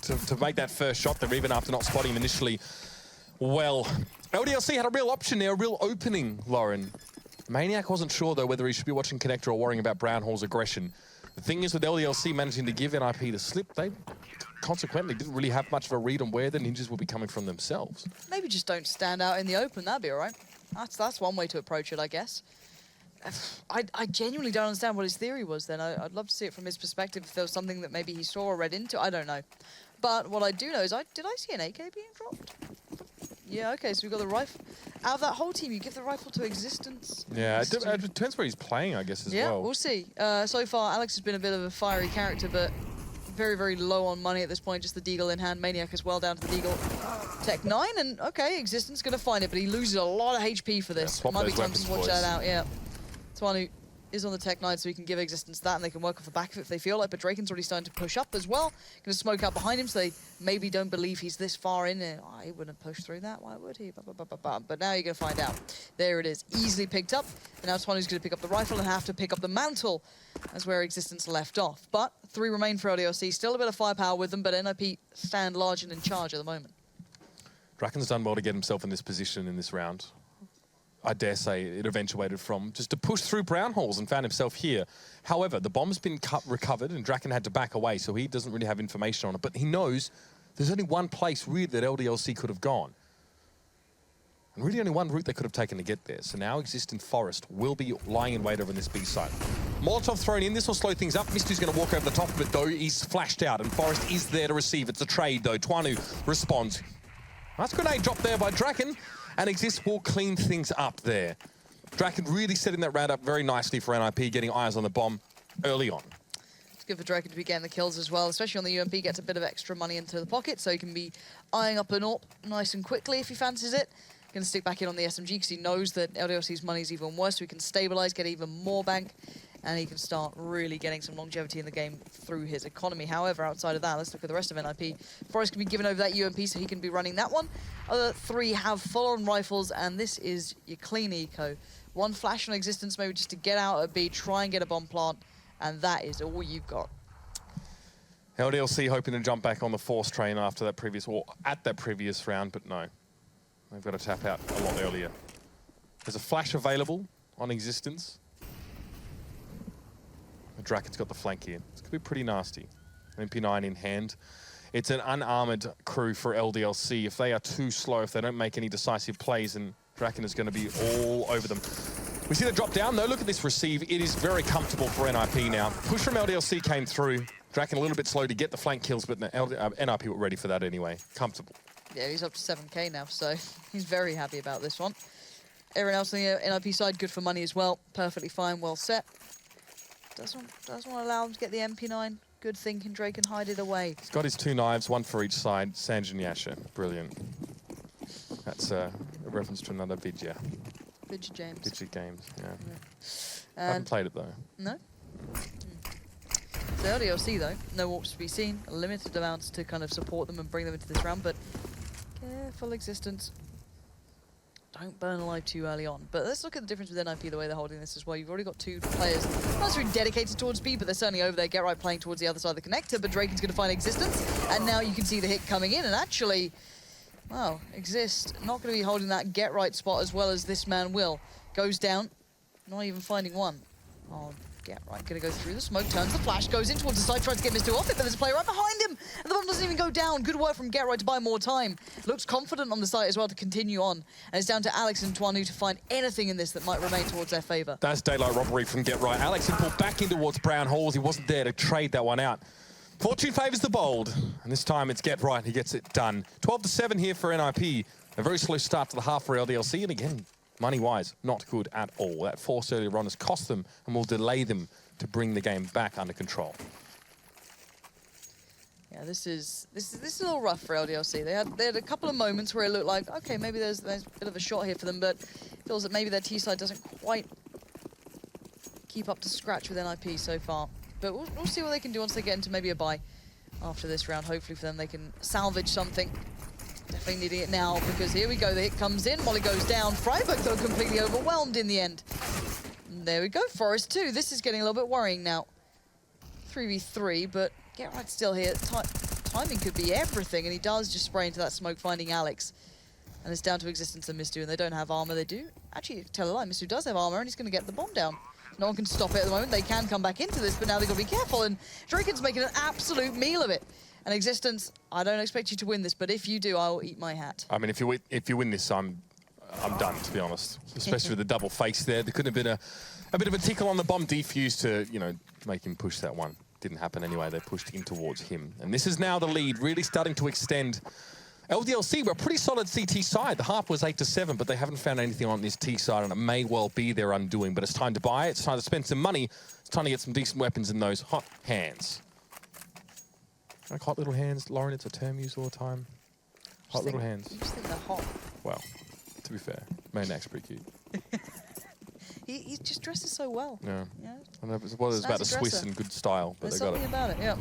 to make that first shot there, even after not spotting him initially, well, LDLC had a real option there, a real opening, Lauren. Maniac wasn't sure, though, whether he should be watching Connector or worrying about Brownhall's aggression. The thing is, with LDLC managing to give NiP the slip, they consequently didn't really have much of a read on where the ninjas will be coming from themselves. Maybe just don't stand out in the open, that'd be all right. That's one way to approach it, I guess. I genuinely don't understand what his theory was then. I'd love to see it from his perspective, if there was something that maybe he saw or read into, I don't know. But what I do know is, did I see an AK being dropped? Yeah, okay, so we've got the rifle. Out of that whole team, you give the rifle to Existence. Yeah, it depends where he's playing, I guess, as well. Yeah, we'll see. So far, Alex has been a bit of a fiery character, but very, very low on money at this point. Just the Deagle in hand. Maniac as well down to the Deagle. Tech 9, and okay, Existence going to find it, but he loses a lot of HP for this. Yeah, Might be time to watch that out, yeah. Twanu is on the Tech 9, so he can give Existence that, and they can work off the back of it if they feel like, but Draken's already starting to push up as well. Going to smoke out behind him, so they maybe don't believe he's this far in. Oh, he wouldn't push through that, why would he? But now you're going to find out. There it is, easily picked up, and now Twanu's going to pick up the rifle and have to pick up the mantle. That's where Existence left off. But 3 remain for LDLC, still a bit of firepower with them, but NiP stand large and in charge at the moment. Draken's done well to get himself in this position in this round. I dare say it eventuated from just to push through Brownhalls and found himself here. However, the bomb's been recovered and Draken had to back away, so he doesn't really have information on it. But he knows there's only one place really that LDLC could have gone. And really only one route they could have taken to get there. So now Existent Forest will be lying in wait over in this B site. Molotov thrown in, this will slow things up. Misty's going to walk over the top of it though. He's flashed out and Forest is there to receive. It's a trade though. Twanu responds. Nice grenade drop there by Draken. And Exist will clean things up there. Draken really setting that round up very nicely for NiP, getting eyes on the bomb early on. It's good for Draken to be getting the kills as well, especially on the UMP, gets a bit of extra money into the pocket, so he can be eyeing up an AWP nice and quickly if he fancies it. Going to stick back in on the SMG because he knows that LDLC's money is even worse, so he can stabilize, get even more bank, and he can start really getting some longevity in the game through his economy. However, outside of that, let's look at the rest of NiP. Forrest can be given over that UMP, so he can be running that one. Other 3 have full-on rifles, and this is your clean eco. 1 flash on Existence, maybe just to get out at B, try and get a bomb plant, and that is all you've got. LDLC hoping to jump back on the Force train after that previous, or at that previous round, but no. They've got to tap out a lot earlier. There's a flash available on Existence. Draken's got the flank here. It's going to be pretty nasty. MP9 in hand. It's an unarmored crew for LDLC. If they are too slow, if they don't make any decisive plays, then Draken is going to be all over them. We see the drop down, though. Look at this receive. It is very comfortable for NiP now. Push from LDLC came through. Draken a little bit slow to get the flank kills, but NiP were ready for that anyway. Comfortable. Yeah, he's up to 7k now, so he's very happy about this one. Everyone else on the NiP side, good for money as well. Perfectly fine, well set. Doesn't want to allow him to get the MP9. Good thinking, Drake can hide it away. He's got his 2 knives, 1 for each side. Sanj and Yasha, brilliant. That's a reference to another Vidya. Vidya James. Vidya Games, yeah. I And haven't played it though. no? So LDLC though, no AWPs to be seen. Limited amounts to kind of support them and bring them into this round, but careful Existence. Don't burn alive too early on. But let's look at the difference with NiP, the way they're holding this as well. You've already got 2 players, not necessarily dedicated towards B, but they're certainly over there. Get right playing towards the other side of the connector, but Draken's going to find Existence. And now you can see the hit coming in, and actually, wow, Exist not going to be holding that get right spot as well as this man will. Goes down, not even finding one. Oh, get right, going to go through the smoke, turns the flash, goes in towards the side, tries to get Mr. off it, but there's a player right behind him, and the bomb doesn't even go down. Good work from Get Right to buy more time. Looks confident on the site as well to continue on, and it's down to Alex and Twanu to find anything in this that might remain towards their favor. That's daylight robbery from Get Right. Alex had pulled back in towards Brownhalls. He wasn't there to trade that one out. Fortune favors the bold, and this time it's Get Right. He gets it done. 12-7 here for NiP. A very slow start to the half for LDLC, and again, money-wise, not good at all. That force earlier on has cost them and will delay them to bring the game back under control. Yeah, this is a little rough for LDLC. They had a couple of moments where it looked like, okay, maybe there's a bit of a shot here for them, but it feels that maybe their T side doesn't quite keep up to scratch with NiP so far. But we'll see what they can do once they get into maybe a bye after this round. Hopefully for them they can salvage something. Definitely needing it now, because here we go, the hit comes in, Molly goes down. Freiburg, though, completely overwhelmed in the end. And there we go, Forest 2. This is getting a little bit worrying now. 3v3, but Get Right's still here. Timing could be everything, and he does just spray into that smoke, finding Alex. And it's down to Existence and Mistu, and they don't have armor. They do. Actually, tell a lie, Mistu does have armor, and he's going to get the bomb down. No one can stop it at the moment. They can come back into this, but now they've got to be careful, and Draken's making an absolute meal of it. And Existence, I don't expect you to win this, but if you do, I will eat my hat. I mean, if you win this, I'm done, to be honest. Especially with the double face there. There could have been a bit of a tickle on the bomb defuse to, you know, make him push that one. Didn't happen anyway. They pushed in towards him. And this is now the lead, really starting to extend. LDLC were a pretty solid CT side. The half was 8-7, but they haven't found anything on this T side, and it may well be their undoing. But it's time to buy. It's time to spend some money. It's time to get some decent weapons in those hot hands. Like hot little hands, Lauren, it's a term used all the time. Hot little hands. You just think they're hot. Well, to be fair, Maniac's pretty cute. He just dresses so well. Yeah. Yeah. I know, well, it's about the Snazzy Swiss dresser. and good style, but There's they got something it. about it, yeah.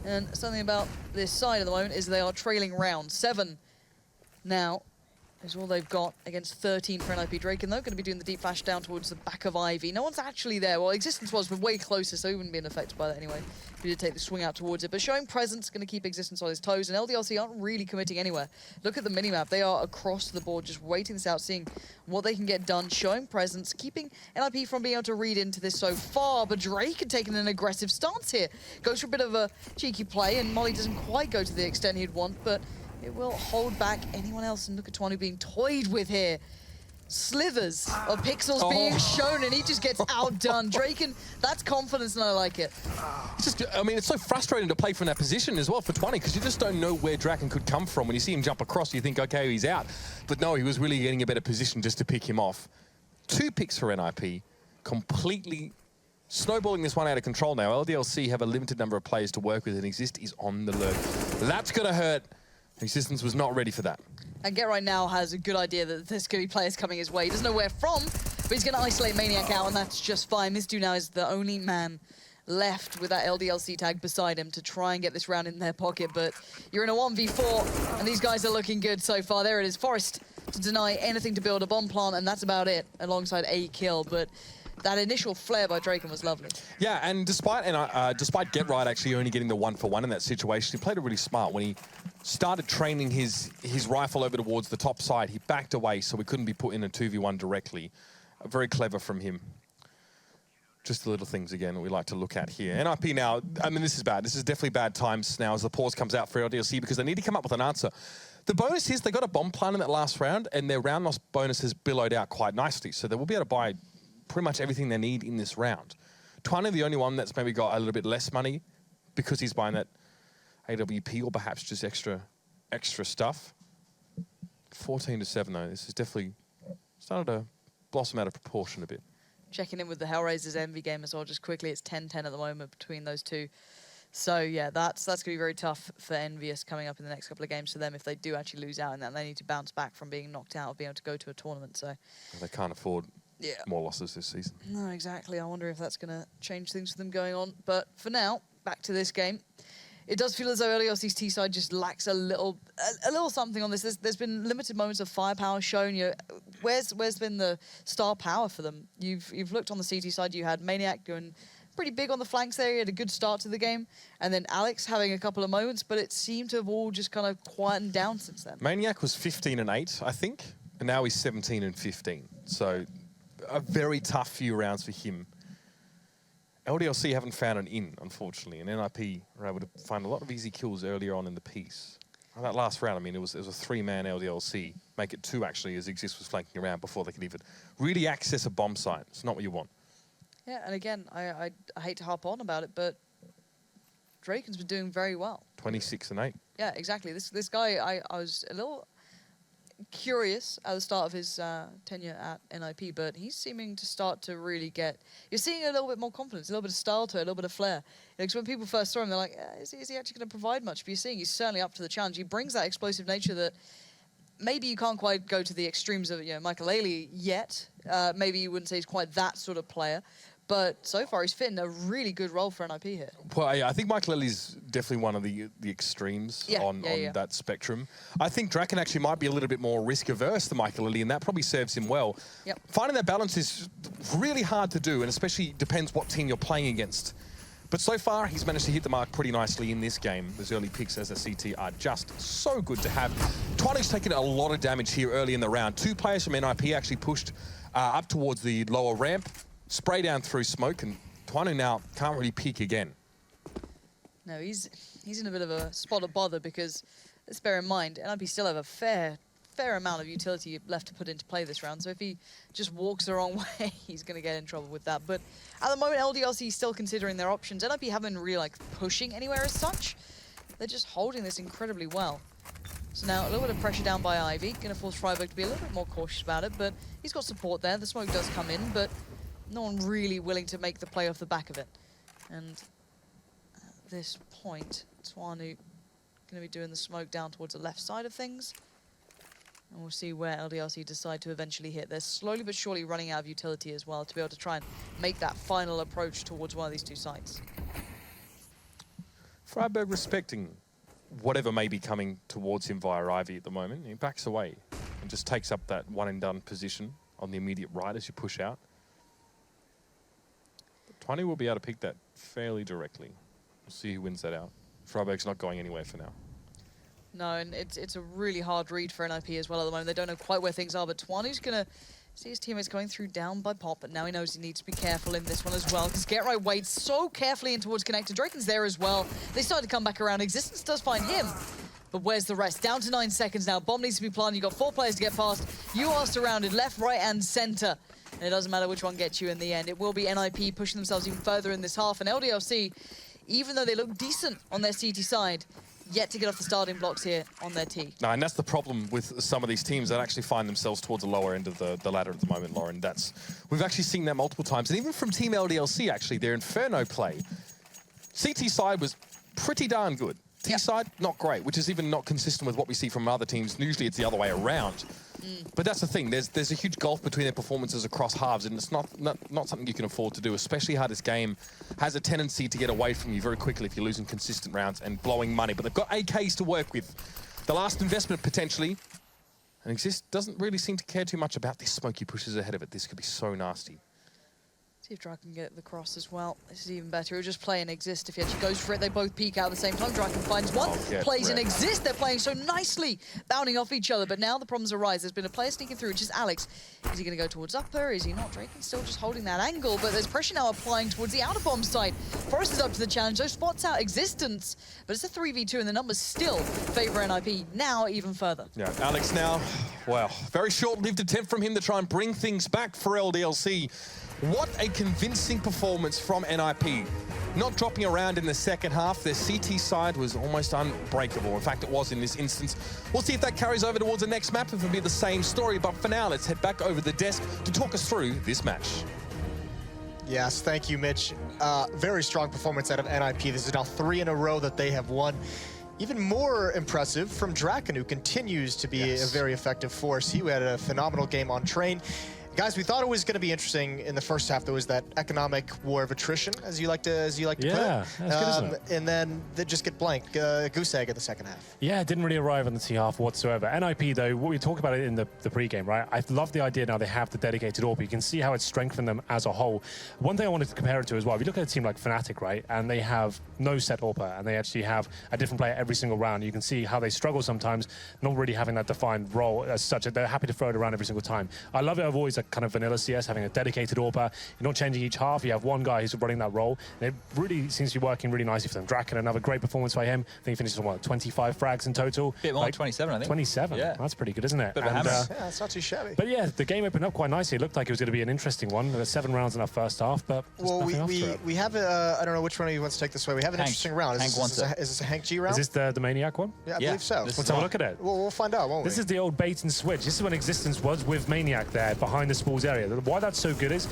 And something about this side at the moment is they are trailing round 7 now. Is all they've got against 13 for NiP. Draken, though, going to be doing the deep flash down towards the back of Ivy. No one's actually there. Well, Existence was, but way closer, so he wouldn't be affected by that anyway. He did take the swing out towards it. But showing presence, going to keep Existence on his toes, and LDLC aren't really committing anywhere. Look at the minimap. They are across the board, just waiting this out, seeing what they can get done, showing presence, keeping NiP from being able to read into this so far. But Drake had taken an aggressive stance here. Goes for a bit of a cheeky play, and Molly doesn't quite go to the extent he'd want, but it will hold back anyone else. And look at Twanu being toyed with here. Slivers of pixels being shown, and he just gets outdone. Draken, that's confidence, and I like it. It's just, I mean, it's so frustrating to play from that position as well for 20, because you just don't know where Draken could come from. When you see him jump across, you think, okay, he's out. But no, he was really getting a better position just to pick him off. 2 picks for NiP, completely snowballing this one out of control now. LDLC have a limited number of players to work with, and Exist is on the lurk. That's going to hurt. Existence was not ready for that. And Get Right now has a good idea that there's going to be players coming his way. He doesn't know where from, but he's going to isolate Maniac out, and that's just fine. Mistu now is the only man left with that LDLC tag beside him to try and get this round in their pocket, but you're in a 1v4, and these guys are looking good so far. There it is, Forest to deny anything to build a bomb plant, and that's about it, alongside a kill, but that initial flare by Draken was lovely. Yeah, and despite Get Right actually only getting the 1-for-1 in that situation, he played it really smart. When he started training his rifle over towards the top side, he backed away so we couldn't be put in a 2v1 directly. Very clever from him. Just the little things, again, that we like to look at here. NiP now, I mean, this is bad. This is definitely bad times now as the pause comes out for LDLC, because they need to come up with an answer. The bonus is they got a bomb plan in that last round, and their round loss bonus has billowed out quite nicely, so they will be able to buy pretty much everything they need in this round. Twanu, the only one that's maybe got a little bit less money because he's buying that AWP or perhaps just extra stuff. 14-7 though, this is definitely started to blossom out of proportion a bit. Checking in with the Hellraisers Envy game as well, just quickly. It's 10-10 at the moment between those two. So yeah, that's going to be very tough for Envious coming up in the next couple of games for them. If they do actually lose out in that, they need to bounce back from being knocked out of being able to go to a tournament. So They can't afford more losses this season. No, exactly. I wonder if that's going to change things for them going on. But for now, back to this game. It does feel as though LDLC's T side just lacks a little something on this. There's been limited moments of firepower shown. You know, where's been the star power for them? You've looked on the CT side. You had Maniac going pretty big on the flanks there. He had a good start to the game, and then Alex having a couple of moments, but it seemed to have all just kind of quietened down since then. Maniac was 15-8, I think, and now he's 17-15. So a very tough few rounds for him. LDLC haven't found an in, unfortunately, and NiP were able to find a lot of easy kills earlier on in the piece. And that last round, I mean, it was a 3-man LDLC. Make it 2, actually, as Exist was flanking around before they could even really access a bomb site. It's not what you want. Yeah, and again, I hate to harp on about it, but Draken's been doing very well. 26-8. Yeah, exactly. This guy, I was a little curious at the start of his tenure at NiP, but he's seeming to start to really get... You're seeing a little bit more confidence, a little bit of style to it, a little bit of flair. Because when people first saw him, they're like, is he actually going to provide much? But you're seeing he's certainly up to the challenge. He brings that explosive nature that maybe you can't quite go to the extremes of Michael Ailey yet. Maybe you wouldn't say he's quite that sort of player. but so far he's fitting a really good role for NiP here. Well, I think Michael Ellie's definitely one of the extremes on that spectrum. I think Draken actually might be a little bit more risk-averse than Michael Ellie, and that probably serves him well. Yep. Finding that balance is really hard to do, and especially depends what team you're playing against. But so far, he's managed to hit the mark pretty nicely in this game. Those early picks as a CT are just so good to have. Twani's taken a lot of damage here early in the round. 2 players from NiP actually pushed up towards the lower ramp, spray down through smoke, and Twanu now can't really peek again. No, he's in a bit of a spot of bother because, let's bear in mind, NiP still have a fair amount of utility left to put into play this round. So if he just walks the wrong way, he's going to get in trouble with that. But at the moment, LDLC is still considering their options. NiP haven't really like pushing anywhere as such. They're just holding this incredibly well. So now a little bit of pressure down by Ivy, going to force Freiburg to be a little bit more cautious about it, but he's got support there. The smoke does come in, but no one really willing to make the play off the back of it. And at this point, Twanu going to be doing the smoke down towards the left side of things. And we'll see where LDLC decide to eventually hit. They're slowly but surely running out of utility as well to be able to try and make that final approach towards one of these 2 sites. Freiburg respecting whatever may be coming towards him via Ivy at the moment. He backs away and just takes up that one-and-done position on the immediate right as you push out. But Twani will be able to pick that fairly directly. We'll see who wins that out. Freiburg's not going anywhere for now. No, and it's a really hard read for NiP as well at the moment. They don't know quite where things are, but Twanu's going to see his teammates going through down by Pop, but now he knows he needs to be careful in this one as well, because Get Right waits so carefully in towards Connector. Draken's there as well. They start to come back around. Existence does find him, but where's the rest? Down to 9 seconds now. Bomb needs to be planted. You've got 4 players to get past. You are surrounded left, right, and center. And it doesn't matter which one gets you in the end. It will be NiP pushing themselves even further in this half, and LDLC, even though they look decent on their CT side, yet to get off the starting blocks here on their T. No, and that's the problem with some of these teams that actually find themselves towards the lower end of the ladder at the moment, Lauren. We've actually seen that multiple times. And even from Team LDLC, actually, their Inferno play, CT side was pretty darn good. T side, not great, which is even not consistent with what we see from other teams. Usually it's the other way around. But that's the thing. There's a huge gulf between their performances across halves, and it's not something you can afford to do, especially how this game has a tendency to get away from you very quickly if you're losing consistent rounds and blowing money. But they've got AKs to work with. The last investment, potentially. And Exist doesn't really seem to care too much about this smoke he pushes ahead of it. This could be so nasty. See if Draken can get the cross as well. This is even better. He'll just play and Exist if he actually goes for it. They both peek out at the same time. Draken finds one, plays and Exist. They're playing so nicely, bounding off each other. But now the problems arise. There's been a player sneaking through, which is Alex. Is he going to go towards upper? Is he not? Draken's still just holding that angle, but there's pressure now applying towards the outer bomb site. Forest is up to the challenge. Those spots out Existence, but it's a 3v2 and the numbers still favor NiP now even further. Yeah, Alex now, wow, very short-lived attempt from him to try and bring things back for LDLC. What a convincing performance from NiP. Not dropping around in the second half. Their CT side was almost unbreakable. In fact, it was in this instance. We'll see if that carries over towards the next map, if it'll be the same story. But for now, let's head back over the desk to talk us through this match. Yes, thank you, Mitch. Very strong performance out of NiP. This is now 3 in a row that they have won. Even more impressive from Draken, who continues to be a very effective force. He had a phenomenal game on Train. Guys, we thought it was going to be interesting in the first half. There was that economic war of attrition, as you like to put it. That's good, isn't it? And then they just get blanked. Goose egg in the second half. Yeah, it didn't really arrive on the T half whatsoever. NiP, though, we talked about it in the pre-game, right? I love the idea now they have the dedicated AWP. You can see how it's strengthened them as a whole. One thing I wanted to compare it to as well, if you look at a team like Fnatic, right, and they have no set AWP, and they actually have a different player every single round, you can see how they struggle sometimes, not really having that defined role as such. They're happy to throw it around every single time. I love it. I've always kind of vanilla CS, having a dedicated AWP. You're not changing each half. You have one guy who's running that role. And it really seems to be working really nicely for them. Draken, another great performance by him. I think he finished on, what, 25 frags in total? Bit more, like 27, I think. 27? Yeah. That's pretty good, isn't it? Bit of a hammer. Yeah, that's not too shabby. But yeah, the game opened up quite nicely. It looked like it was going to be an interesting one. There were 7 rounds in our first half, but well, we have I don't know which one of you wants to take this way. We have an interesting round. Is this a Hank G round? Is this the Maniac one? Yeah, I believe so. Let's have a look at it. We'll find out, won't we? This is the old bait and switch. This is when Existence was with Maniac there behind the Spools area. Why that's so good is,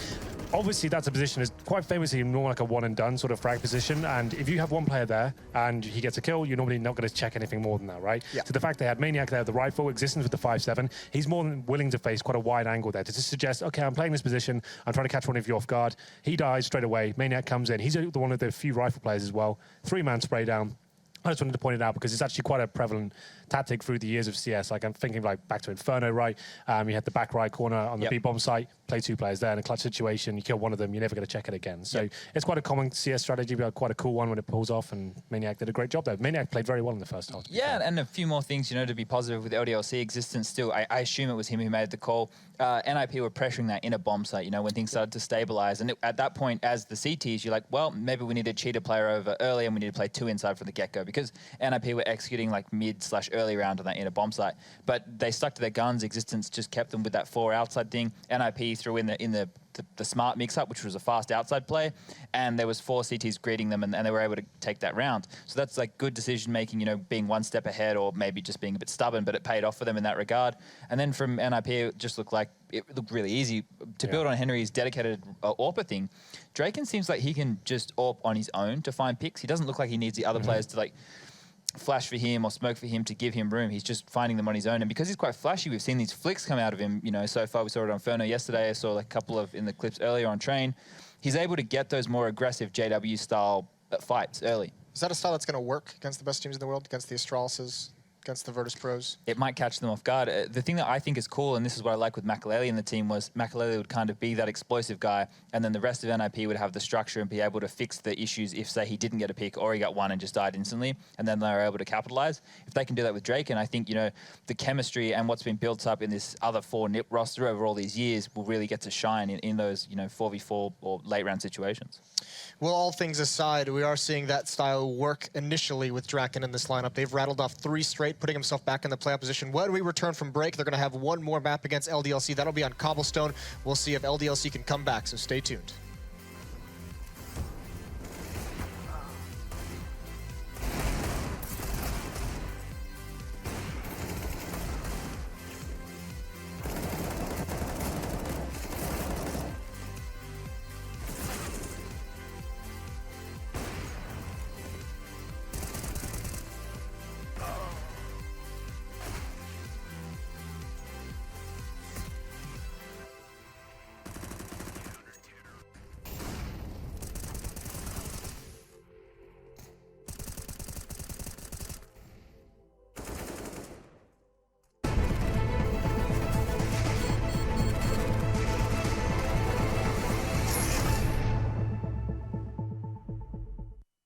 obviously that's a position is quite famously more like a one and done sort of frag position, and if you have one player there and he gets a kill, you're normally not going to check anything more than that, right? Yeah. So the fact they had Maniac there, the rifle, Existence with the 5-7, he's more than willing to face quite a wide angle there to just suggest, okay, I'm playing this position, I'm trying to catch one of you off guard. He dies straight away, Maniac comes in, he's the one of the few rifle players as well, 3-man spray down. I just wanted to point it out because it's actually quite a prevalent tactic through the years of CS. Like I'm thinking like back to Inferno, right? You had the back right corner on the B-bomb site, play 2 players there in a clutch situation, you kill one of them, you're never going to check it again. So it's quite a common CS strategy, but quite a cool one when it pulls off, and Maniac did a great job there. Maniac played very well in the first half. Yeah, and a few more things, to be positive with LDLC Existence still. I assume it was him who made the call. NiP were pressuring that inner bomb site, when things started to stabilize. And at that point, as the CTs, you're like, well, maybe we need to cheat a player over early and we need to play 2 inside from the get-go, because NiP were executing like mid/early round on that inner bomb site. But they stuck to their guns. Existence just kept them with that 4 outside thing. NiP threw in the smart mix-up, which was a fast outside play, and there was 4 CTs greeting them, and they were able to take that round. So that's like good decision-making, being one step ahead or maybe just being a bit stubborn, but it paid off for them in that regard. And then from NiP, it just looked like it looked really easy. To build on Henry's dedicated AWPer thing, Draken seems like he can just AWP on his own to find picks. He doesn't look like he needs the other players to like flash for him or smoke for him to give him room. He's just finding them on his own, and because he's quite flashy, we've seen these flicks come out of him. So far we saw it on Inferno yesterday. I saw like a couple of in the clips earlier on Train. He's able to get those more aggressive JW style fights early. Is that a style that's going to work against the best teams in the world, against the Astralises, against the Virtus Pros? It might catch them off guard. The thing that I think is cool, and this is what I like with Makalele in the team, was Makalele would kind of be that explosive guy, and then the rest of NiP would have the structure and be able to fix the issues if, say, he didn't get a pick or he got one and just died instantly, and then they were able to capitalize. If they can do that with Drake, and I think, the chemistry and what's been built up in this other 4 NiP roster over all these years will really get to shine in those, 4v4 or late round situations. Well, all things aside, we are seeing that style work initially with Draken in this lineup. They've rattled off 3 straight, putting himself back in the playoff position. When we return from break, they're going to have one more map against LDLC. That'll be on Cobblestone. We'll see if LDLC can come back, so stay tuned.